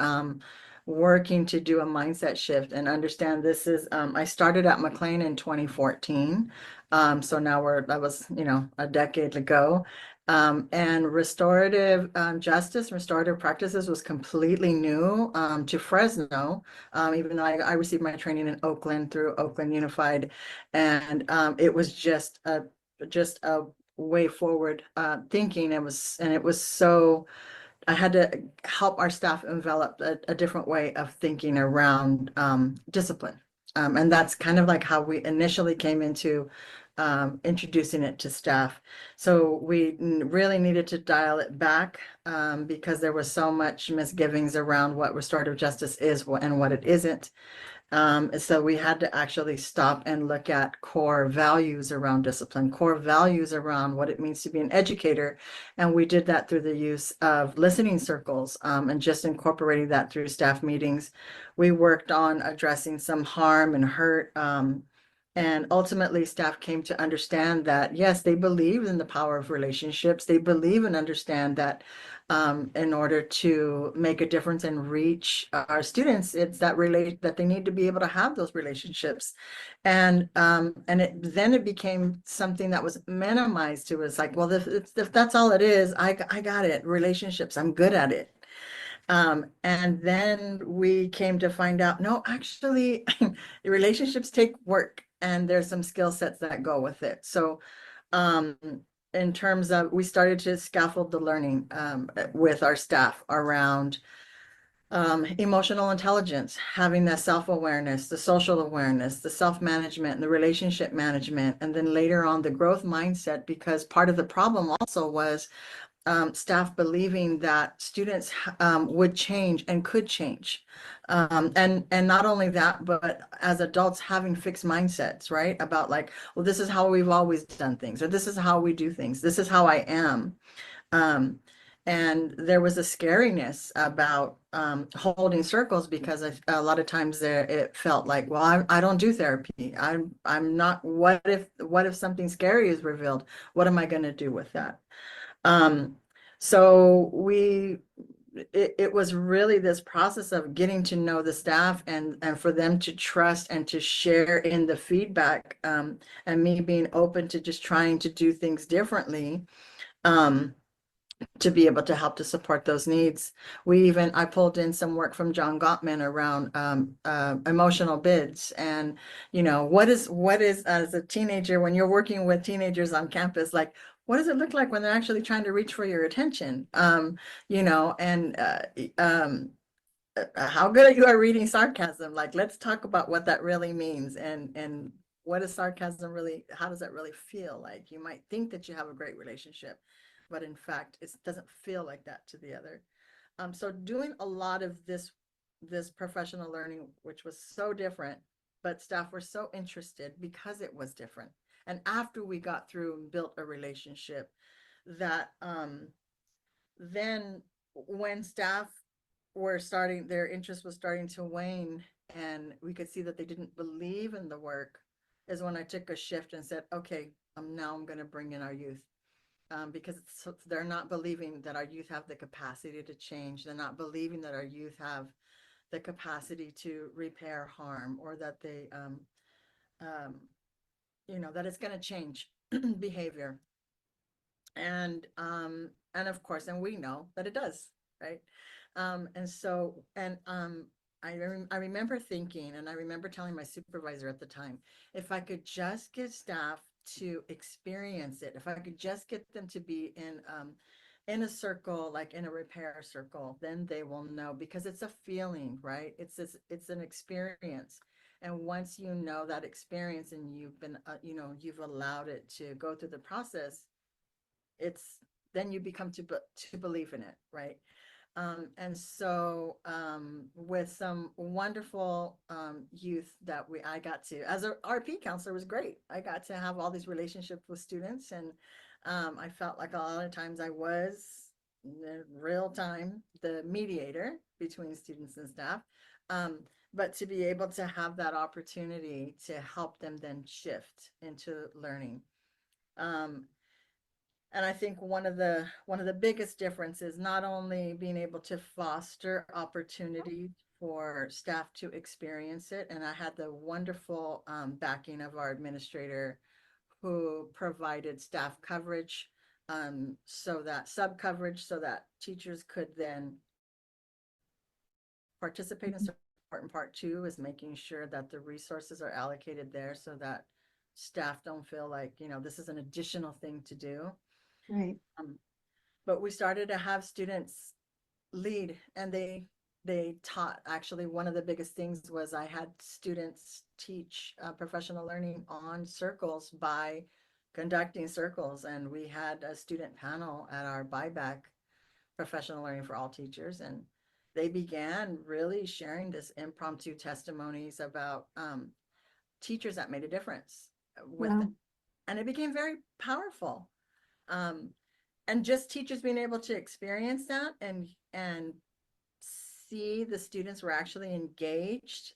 working to do a mindset shift and understand this is, I started at McLean in 2014. So now that was, a decade ago. And restorative justice, restorative practices was completely new to Fresno, even though I received my training in Oakland through Oakland Unified, and it was just a way forward thinking. It was so. I had to help our staff envelop a different way of thinking around discipline, and that's kind of like how we initially came into introducing it to staff. So we really needed to dial it back because there was so much misgivings around what restorative justice is and what it isn't. So we had to actually stop and look at core values around discipline, core values around what it means to be an educator. And we did that through the use of listening circles and just incorporating that through staff meetings. We worked on addressing some harm and hurt. And ultimately, staff came to understand that, yes, they believe in the power of relationships. They believe and understand that in order to make a difference and reach our students, it's that they need to be able to have those relationships. And then it became something that was minimized to us, like, well, if that's all it is, I got it. Relationships, I'm good at it. And then we came to find out, no, actually, the relationships take work and there's some skill sets that go with it. So in terms of, we started to scaffold the learning with our staff around emotional intelligence, having the self-awareness, the social awareness, the self-management, and the relationship management, and then later on the growth mindset, because part of the problem also was staff believing that students would change and could change. And not only that, but as adults having fixed mindsets, right? About like, well, this is how we've always done things, or this is how we do things. This is how I am. And there was a scariness about holding circles because a lot of times there it felt like, well, I don't do therapy. I'm not. What if something scary is revealed? What am I going to do with that? So it was really this process of getting to know the staff and for them to trust and to share in the feedback, and me being open to just trying to do things differently. To be able to help to support those needs. I pulled in some work from John Gottman around emotional bids, and what is as a teenager, when you're working with teenagers on campus, like what does it look like when they're actually trying to reach for your attention? And how good are you at reading sarcasm? Like, let's talk about what that really means, and what is sarcasm really, how does that really feel like? You might think that you have a great relationship, but in fact, it doesn't feel like that to the other. So doing a lot of this professional learning, which was so different, but staff were so interested because it was different. And after we got through and built a relationship, that then when staff were starting, their interest was starting to wane, and we could see that they didn't believe in the work, is when I took a shift and said, okay, now I'm going to bring in our youth. Because they're not believing that our youth have the capacity to change. They're not believing that our youth have the capacity to repair harm, or that they, that it's going to change behavior. And of course, and we know that it does, right? I remember thinking, and I remember telling my supervisor at the time, if I could just get staff to experience it, if I could just get them to be in a circle, like in a repair circle, then they will know, because it's a feeling, right? It's an experience. And once you know that experience and you've been, you've allowed it to go through the process, then you become to believe in it, right? And so with some wonderful youth that I got to, as a RP counselor, was great. I got to have all these relationships with students, and I felt like a lot of times I was in real time the mediator between students and staff. But to be able to have that opportunity to help them then shift into learning. And I think one of the biggest differences, not only being able to foster opportunity for staff to experience it, and I had the wonderful backing of our administrator, who provided staff coverage, so that sub coverage, so that teachers could then participate in support. And part two is making sure that the resources are allocated there, so that staff don't feel like, this is an additional thing to do. Right. But we started to have students lead, and they taught. Actually, one of the biggest things was I had students teach professional learning on circles by conducting circles, and we had a student panel at our buyback professional learning for all teachers, and they began really sharing this impromptu testimonies about teachers that made a difference with them. And it became very powerful. And just teachers being able to experience that and see the students were actually engaged,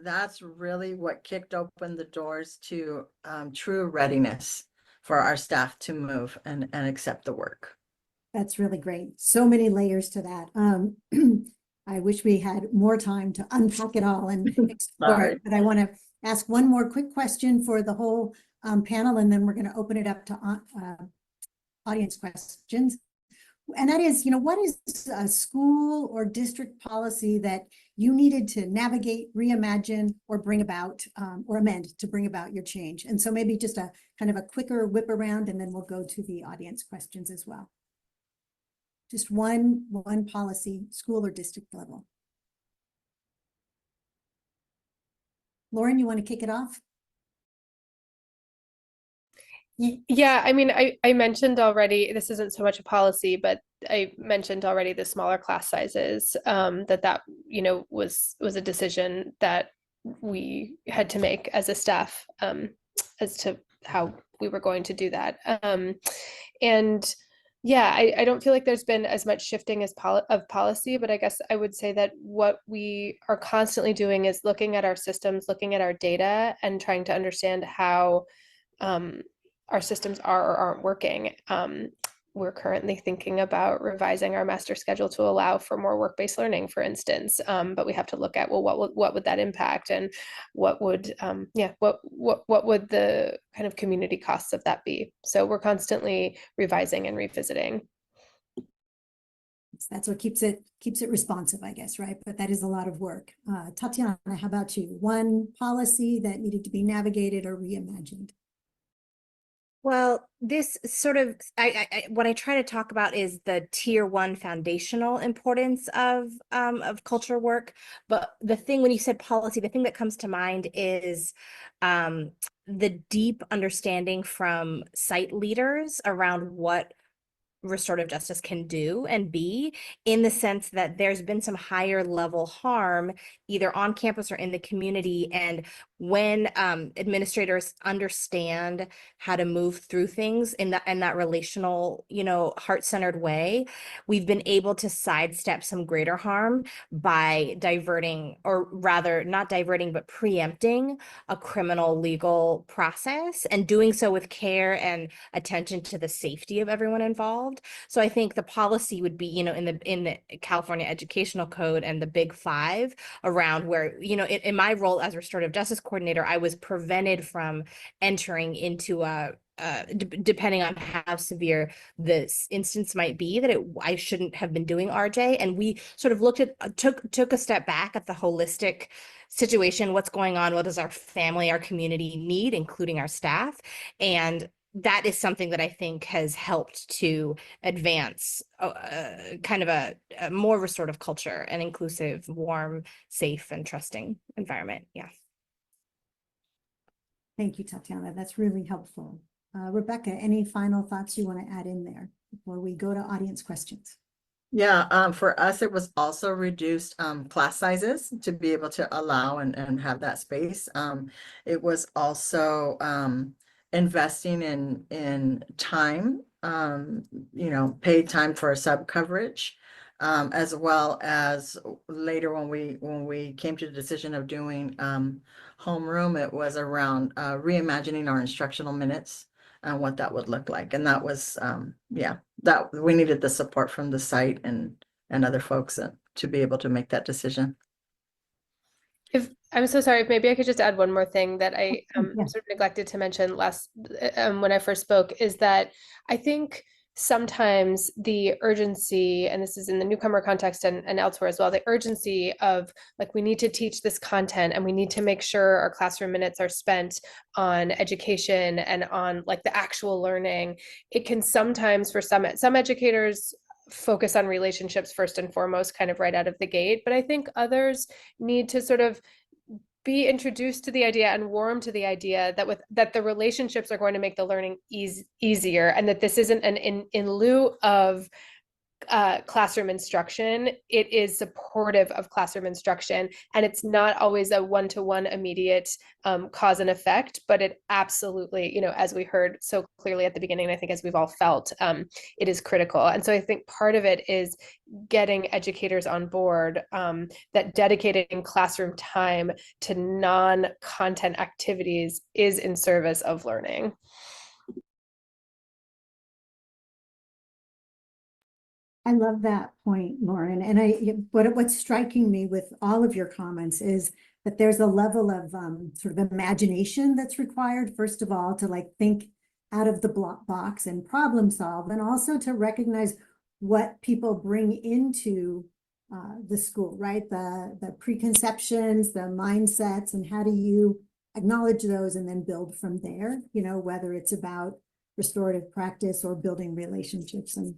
that's really what kicked open the doors to true readiness for our staff to move and accept the work. That's really great. So many layers to that. I wish we had more time to unpack it all and explore it, but I want to ask one more quick question for the whole panel, and then we're going to open it up to audience questions. And that is, what is a school or district policy that you needed to navigate, reimagine, or bring about, or amend to bring about your change? And so maybe just a kind of a quicker whip around, and then we'll go to the audience questions as well. Just one policy, school or district level. Lauren, you want to kick it off? Yeah, I mean, I mentioned already, this isn't so much a policy, but I mentioned already the smaller class sizes, that was a decision that we had to make as a staff, as to how we were going to do that. And yeah, I don't feel like there's been as much shifting of policy, but I guess I would say that what we are constantly doing is looking at our systems, looking at our data, and trying to understand how our systems are or aren't working. We're currently thinking about revising our master schedule to allow for more work-based learning, for instance. But we have to look at, well, what would that impact, and what would what would the kind of community costs of that be? So we're constantly revising and revisiting. That's what keeps it responsive, I guess, right? But that is a lot of work. Tatiana, how about you? One policy that needed to be navigated or reimagined? Well, this sort of, what I try to talk about is the tier 1 foundational importance of culture work. But the thing, when you said policy, the thing that comes to mind is the deep understanding from site leaders around what restorative justice can do and be, in the sense that there's been some higher level harm either on campus or in the community. And when administrators understand how to move through things in that relational, heart-centered way, we've been able to sidestep some greater harm by diverting, or rather not diverting, but preempting a criminal legal process, and doing so with care and attention to the safety of everyone involved. So I think the policy would be, in the California Educational Code and the Big Five, around where, in my role as restorative justice coordinator, I was prevented from entering into depending on how severe this instance might be, that I shouldn't have been doing RJ. And we sort of took a step back at the holistic situation, what's going on, what does our family, our community need, including our staff. And that is something that I think has helped to advance kind of a more restorative culture, an inclusive, warm, safe, and trusting environment. Yeah. Thank you, Tatiana. That's really helpful. Rebecca, any final thoughts you want to add in there before we go to audience questions? Yeah, for us, it was also reduced class sizes to be able to allow and have that space. It was also investing in time, paid time for sub coverage, as well as later when we came to the decision of doing homeroom, it was around reimagining our instructional minutes and what that would look like. And that was, that we needed the support from the site and other folks to be able to make that decision. I'm so sorry, if maybe I could just add one more thing that I Yeah. sort of neglected to mention when I first spoke, is that I think sometimes the urgency, and this is in the newcomer context and elsewhere as well, the urgency of, like, we need to teach this content and we need to make sure our classroom minutes are spent on education and on, like, the actual learning. It can sometimes, for some educators, focus on relationships first and foremost, kind of right out of the gate. But I think others need to sort of be introduced to the idea and warm to the idea that the relationships are going to make the learning easier, and that this isn't an in lieu of classroom instruction. It is supportive of classroom instruction, and it's not always a one-to-one immediate cause and effect, but it absolutely, as we heard so clearly at the beginning, I think as we've all felt, it is critical. And so I think part of it is getting educators on board, that dedicating classroom time to non-content activities is in service of learning. I love that point, Lauren. And what's striking me with all of your comments is that there's a level of sort of imagination that's required, first of all, to think out of the box and problem solve, and also to recognize what people bring into the school, right? The preconceptions, the mindsets, and how do you acknowledge those and then build from there, you know, whether it's about restorative practice or building relationships, and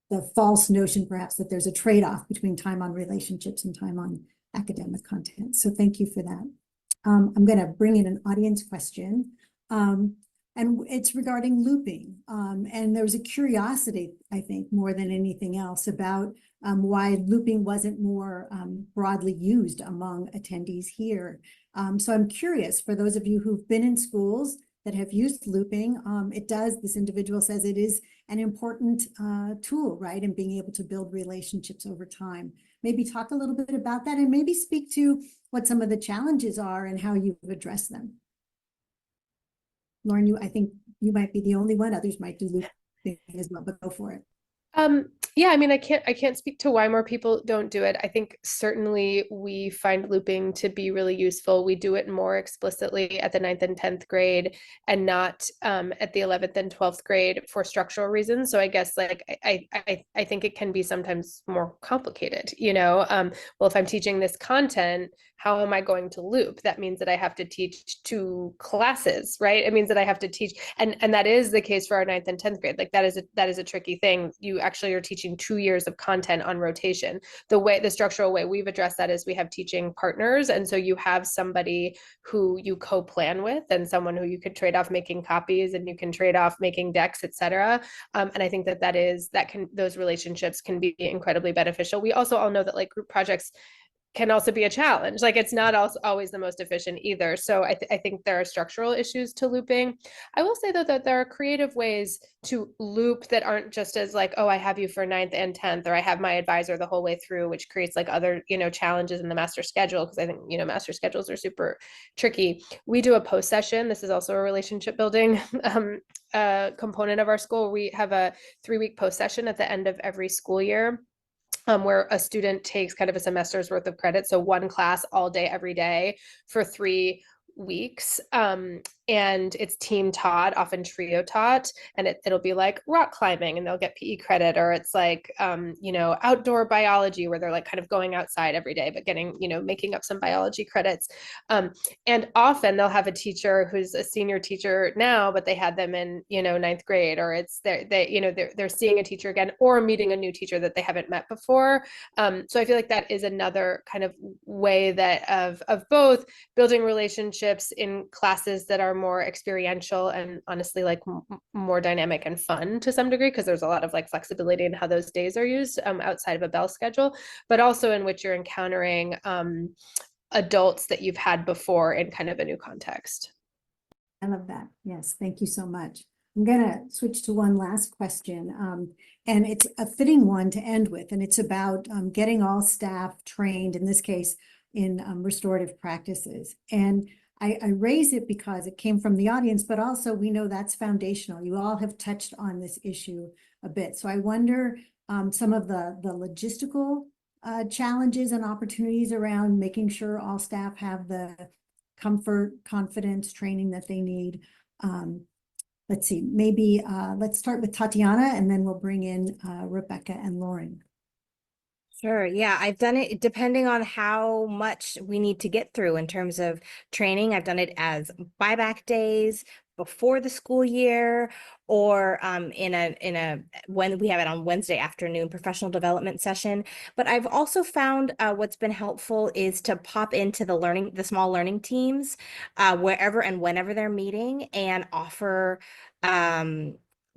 the false notion perhaps that there's a trade-off between time on relationships and time on academic content. So thank you for that. I'm going to bring in an audience question. And it's regarding looping. And there was a curiosity, I think, more than anything else, about why looping wasn't more broadly used among attendees here. So I'm curious, for those of you who've been in schools that have used looping, this individual says it is an important tool, right, in being able to build relationships over time. Maybe talk a little bit about that, and maybe speak to what some of the challenges are and how you've addressed them. Lauren, I think you might be the only one. Others might do looping as well, but go for it. Yeah, I mean, I can't speak to why more people don't do it. I think certainly we find looping to be really useful. We do it more explicitly at the 9th and 10th grade, and not at the 11th and 12th grade for structural reasons. So I guess like I think it can be sometimes more complicated, you know. Well, if I'm teaching this content, how am I going to loop? That means that I have to teach 2 classes, right? It means that I have to teach, and that is the case for our 9th and 10th grade. Like that is a tricky thing. You actually are teaching 2 years of content on rotation. The structural way we've addressed that is we have teaching partners, and so you have somebody who you co-plan with, and someone who you could trade off making copies, and you can trade off making decks, etc. And I think those relationships can be incredibly beneficial. We also all know that like group projects can also be a challenge. Like it's not always the most efficient either. So I think there are structural issues to looping. I will say though that there are creative ways to loop that aren't just as like, oh, I have you for 9th and 10th, or I have my advisor the whole way through, which creates like other, you know, challenges in the master schedule. Because I think, you know, master schedules are super tricky. We do a post session. This is also a relationship building component of our school. We have a 3-week post session at the end of every school year, where a student takes kind of a semester's worth of credit. So 1 class all day, every day for 3 weeks. And it's team taught, often trio taught, and it'll be like rock climbing and they'll get PE credit, or it's like, you know, outdoor biology where they're like kind of going outside every day, but getting, you know, making up some biology credits. And often they'll have a teacher who's a senior teacher now, but they had them in, you know, 9th grade, or it's they're seeing a teacher again, or meeting a new teacher that they haven't met before. So I feel like that is another kind of way that of both building relationships in classes that are more experiential and honestly like more dynamic and fun to some degree, because there's a lot of like flexibility in how those days are used outside of a bell schedule, but also in which you're encountering adults that you've had before in kind of a new context. I love that. Yes, thank you so much. I'm going to switch to one last question, and it's a fitting one to end with, and it's about getting all staff trained, in this case, in restorative practices. And I raise it because it came from the audience, but also we know that's foundational. You all have touched on this issue a bit. So I wonder some of the logistical challenges and opportunities around making sure all staff have the comfort, confidence, training that they need. Let's see, maybe let's start with Tatiana, and then we'll bring in Rebecca and Lauren. Sure. Yeah, I've done it depending on how much we need to get through in terms of training. I've done it as buyback days before the school year, or when we have it on Wednesday afternoon professional development session. But I've also found what's been helpful is to pop into the small learning teams wherever and whenever they're meeting, and offer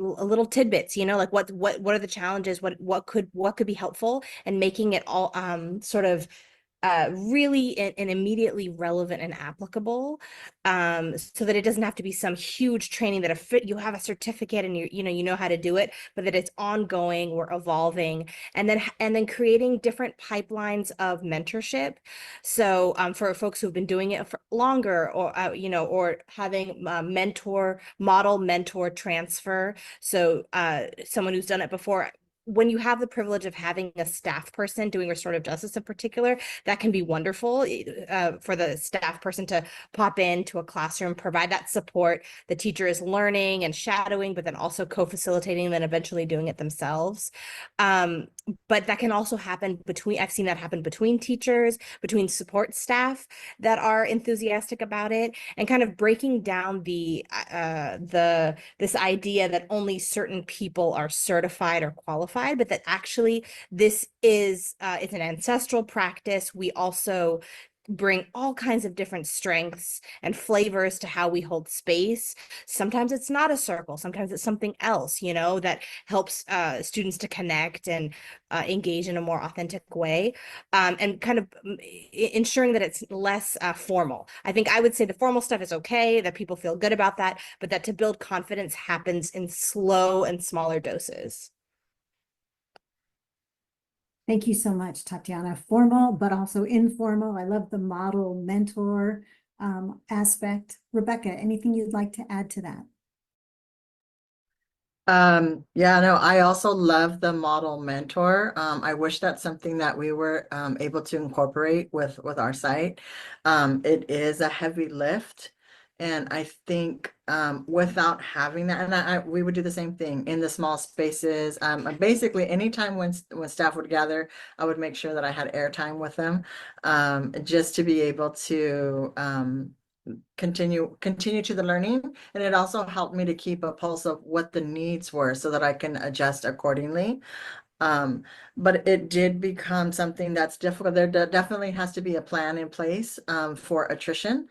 little tidbits, you know, like what are the challenges, what could be helpful, and making it all sort of really and immediately relevant and applicable, so that it doesn't have to be some huge training that you have a certificate and you know how to do it, but that it's ongoing, we're evolving, and then creating different pipelines of mentorship. So for folks who've been doing it for longer, or or having mentor transfer. So someone who's done it before when you have the privilege of having a staff person doing restorative justice in particular, that can be wonderful for the staff person to pop into a classroom, provide that support. The teacher is learning and shadowing, but then also co-facilitating and then eventually doing it themselves. But that can also happen between, I've seen that happen between teachers, between support staff that are enthusiastic about it, and kind of breaking down this idea that only certain people are certified or qualified, but that actually this is it's an ancestral practice. We also bring all kinds of different strengths and flavors to how we hold space. Sometimes it's not a circle, sometimes it's something else, you know, that helps students to connect and engage in a more authentic way, and kind of ensuring that it's less formal. I think I would say the formal stuff is okay, that people feel good about that, but that to build confidence happens in slow and smaller doses. Thank you so much, Tatiana. Formal, but also informal. I love the model mentor aspect. Rebecca, anything you'd like to add to that? Yeah, no, I also love the model mentor. I wish that's something that we were able to incorporate with our site. It is a heavy lift. And I think without having that, and we would do the same thing in the small spaces. Basically, anytime when staff would gather, I would make sure that I had airtime with them, just to be able to continue to the learning. And it also helped me to keep a pulse of what the needs were so that I can adjust accordingly. But it did become something that's difficult. There definitely has to be a plan in place for attrition.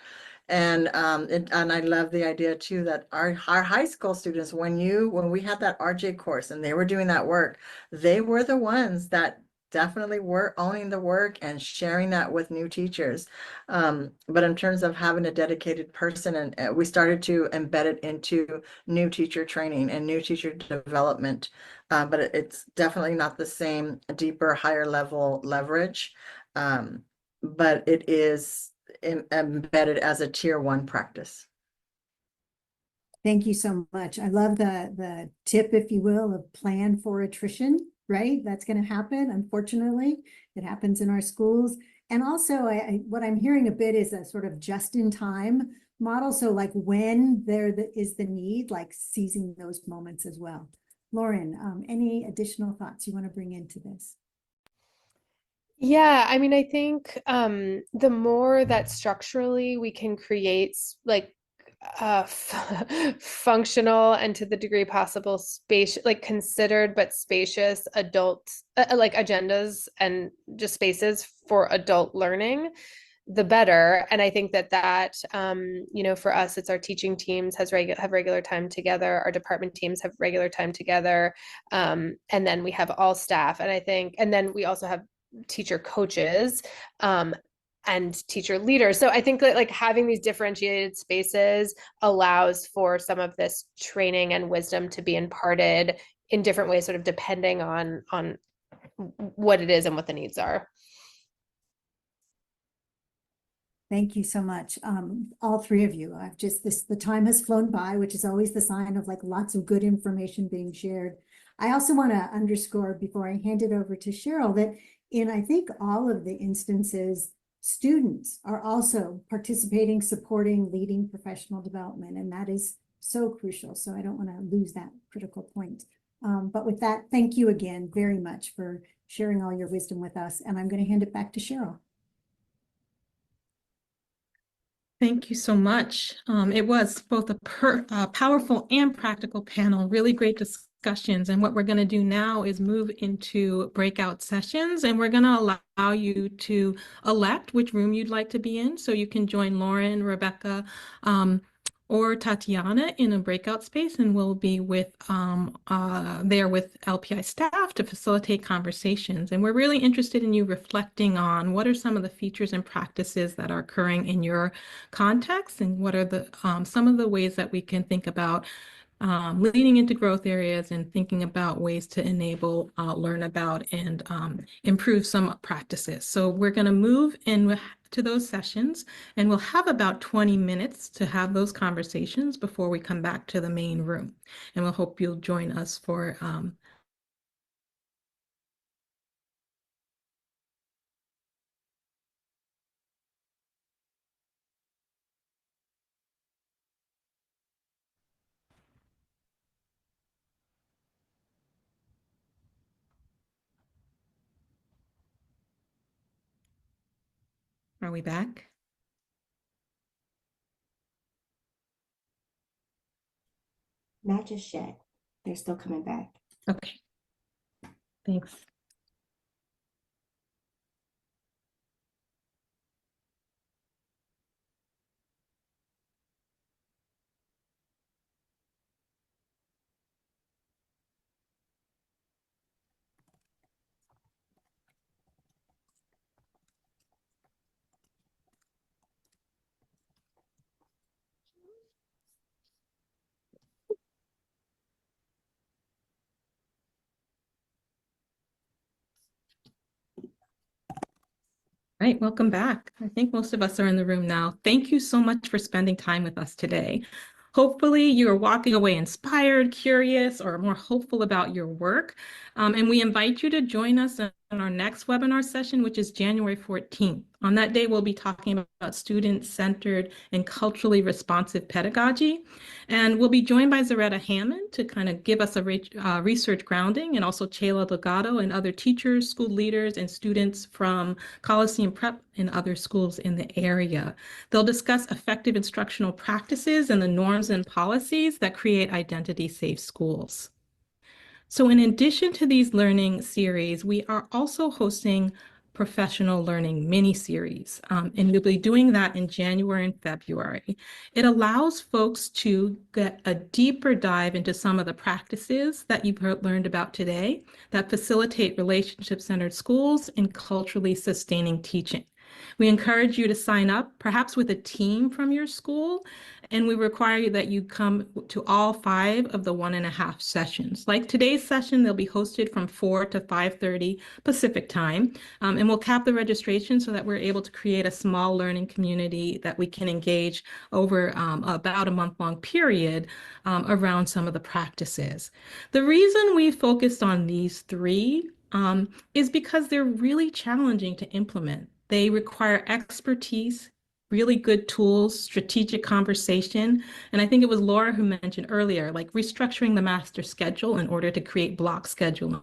And I love the idea too that our high school students, when we had that RJ course and they were doing that work, they were the ones that definitely were owning the work and sharing that with new teachers. But in terms of having a dedicated person, and we started to embed it into new teacher training and new teacher development. But it's definitely not the same deeper, higher level leverage. But it is embedded as a tier 1 practice. Thank you so much. I love the tip, if you will, of plan for attrition, right? That's going to happen. Unfortunately, it happens in our schools. And also what I'm hearing a bit is a sort of just in time model. So like when there is the need, like seizing those moments as well. Lauren, any additional thoughts you want to bring into this? Yeah, I mean, I think the more that structurally we can create like functional and to the degree possible space, like considered but spacious adult like agendas and just spaces for adult learning, the better. And I think that you know, for us, it's our teaching teams have regular time together, our department teams have regular time together, and then we have all staff. And I think, and then we also have teacher coaches and teacher leaders. So I think that like having these differentiated spaces allows for some of this training and wisdom to be imparted in different ways, sort of depending on what it is and what the needs are. Thank you so much. All three of you. The time has flown by, which is always the sign of like lots of good information being shared. I also want to underscore before I hand it over to Cheryl that in, I think, all of the instances, students are also participating, supporting, leading professional development, and that is so crucial. So I don't want to lose that critical point. But with that, thank you again very much for sharing all your wisdom with us. And I'm going to hand it back to Cheryl. Thank you so much. It was both a powerful and practical panel, really great discussions. And what we're going to do now is move into breakout sessions, and we're going to allow you to elect which room you'd like to be in. So you can join Lauren, Rebecca, or Tatiana in a breakout space, and we'll be with there with LPI staff to facilitate conversations. And we're really interested in you reflecting on what are some of the features and practices that are occurring in your context, and what are the some of the ways that we can think about leading into growth areas and thinking about ways to enable, learn about, and improve some practices. So we're going to move in to those sessions, and we'll have about 20 minutes to have those conversations before we come back to the main room. And we'll hope you'll join us for Are we back? Not just yet. They're still coming back. Okay. Thanks. All right, welcome back. I think most of us are in the room now. Thank you so much for spending time with us today. Hopefully you are walking away inspired, curious, or more hopeful about your work. And we invite you to join us in our next webinar session, which is January 14th. On that day, we'll be talking about student-centered and culturally responsive pedagogy. And we'll be joined by Zaretta Hammond to kind of give us a research grounding, and also Chayla Legato and other teachers, school leaders, and students from Coliseum Prep and other schools in the area. They'll discuss effective instructional practices and the norms and policies that create identity-safe schools. So in addition to these learning series, we are also hosting professional learning mini-series, and we'll be doing that in January and February. It allows folks to get a deeper dive into some of the practices that you've learned about today that facilitate relationship-centered schools and culturally sustaining teaching. We encourage you to sign up, perhaps with a team from your school, and we require that you come to all 5 of the 1.5 sessions. Like today's session, they'll be hosted from 4 to 5:30 Pacific time, and we'll cap the registration so that we're able to create a small learning community that we can engage over about a month-long period around some of the practices. The reason we focused on these 3 is because they're really challenging to implement. They require expertise, really good tools, strategic conversation. And I think it was Laura who mentioned earlier, like restructuring the master schedule in order to create block scheduling.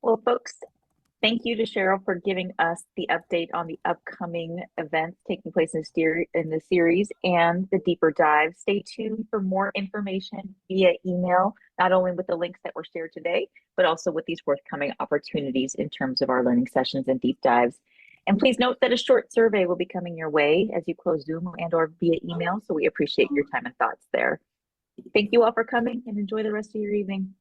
Well, folks, thank you to Cheryl for giving us the update on the upcoming events taking place in the series and the deeper dive. Stay tuned for more information via email, not only with the links that were shared today, but also with these forthcoming opportunities in terms of our learning sessions and deep dives. And please note that a short survey will be coming your way as you close Zoom and/or via email. So we appreciate your time and thoughts there. Thank you all for coming, and enjoy the rest of your evening.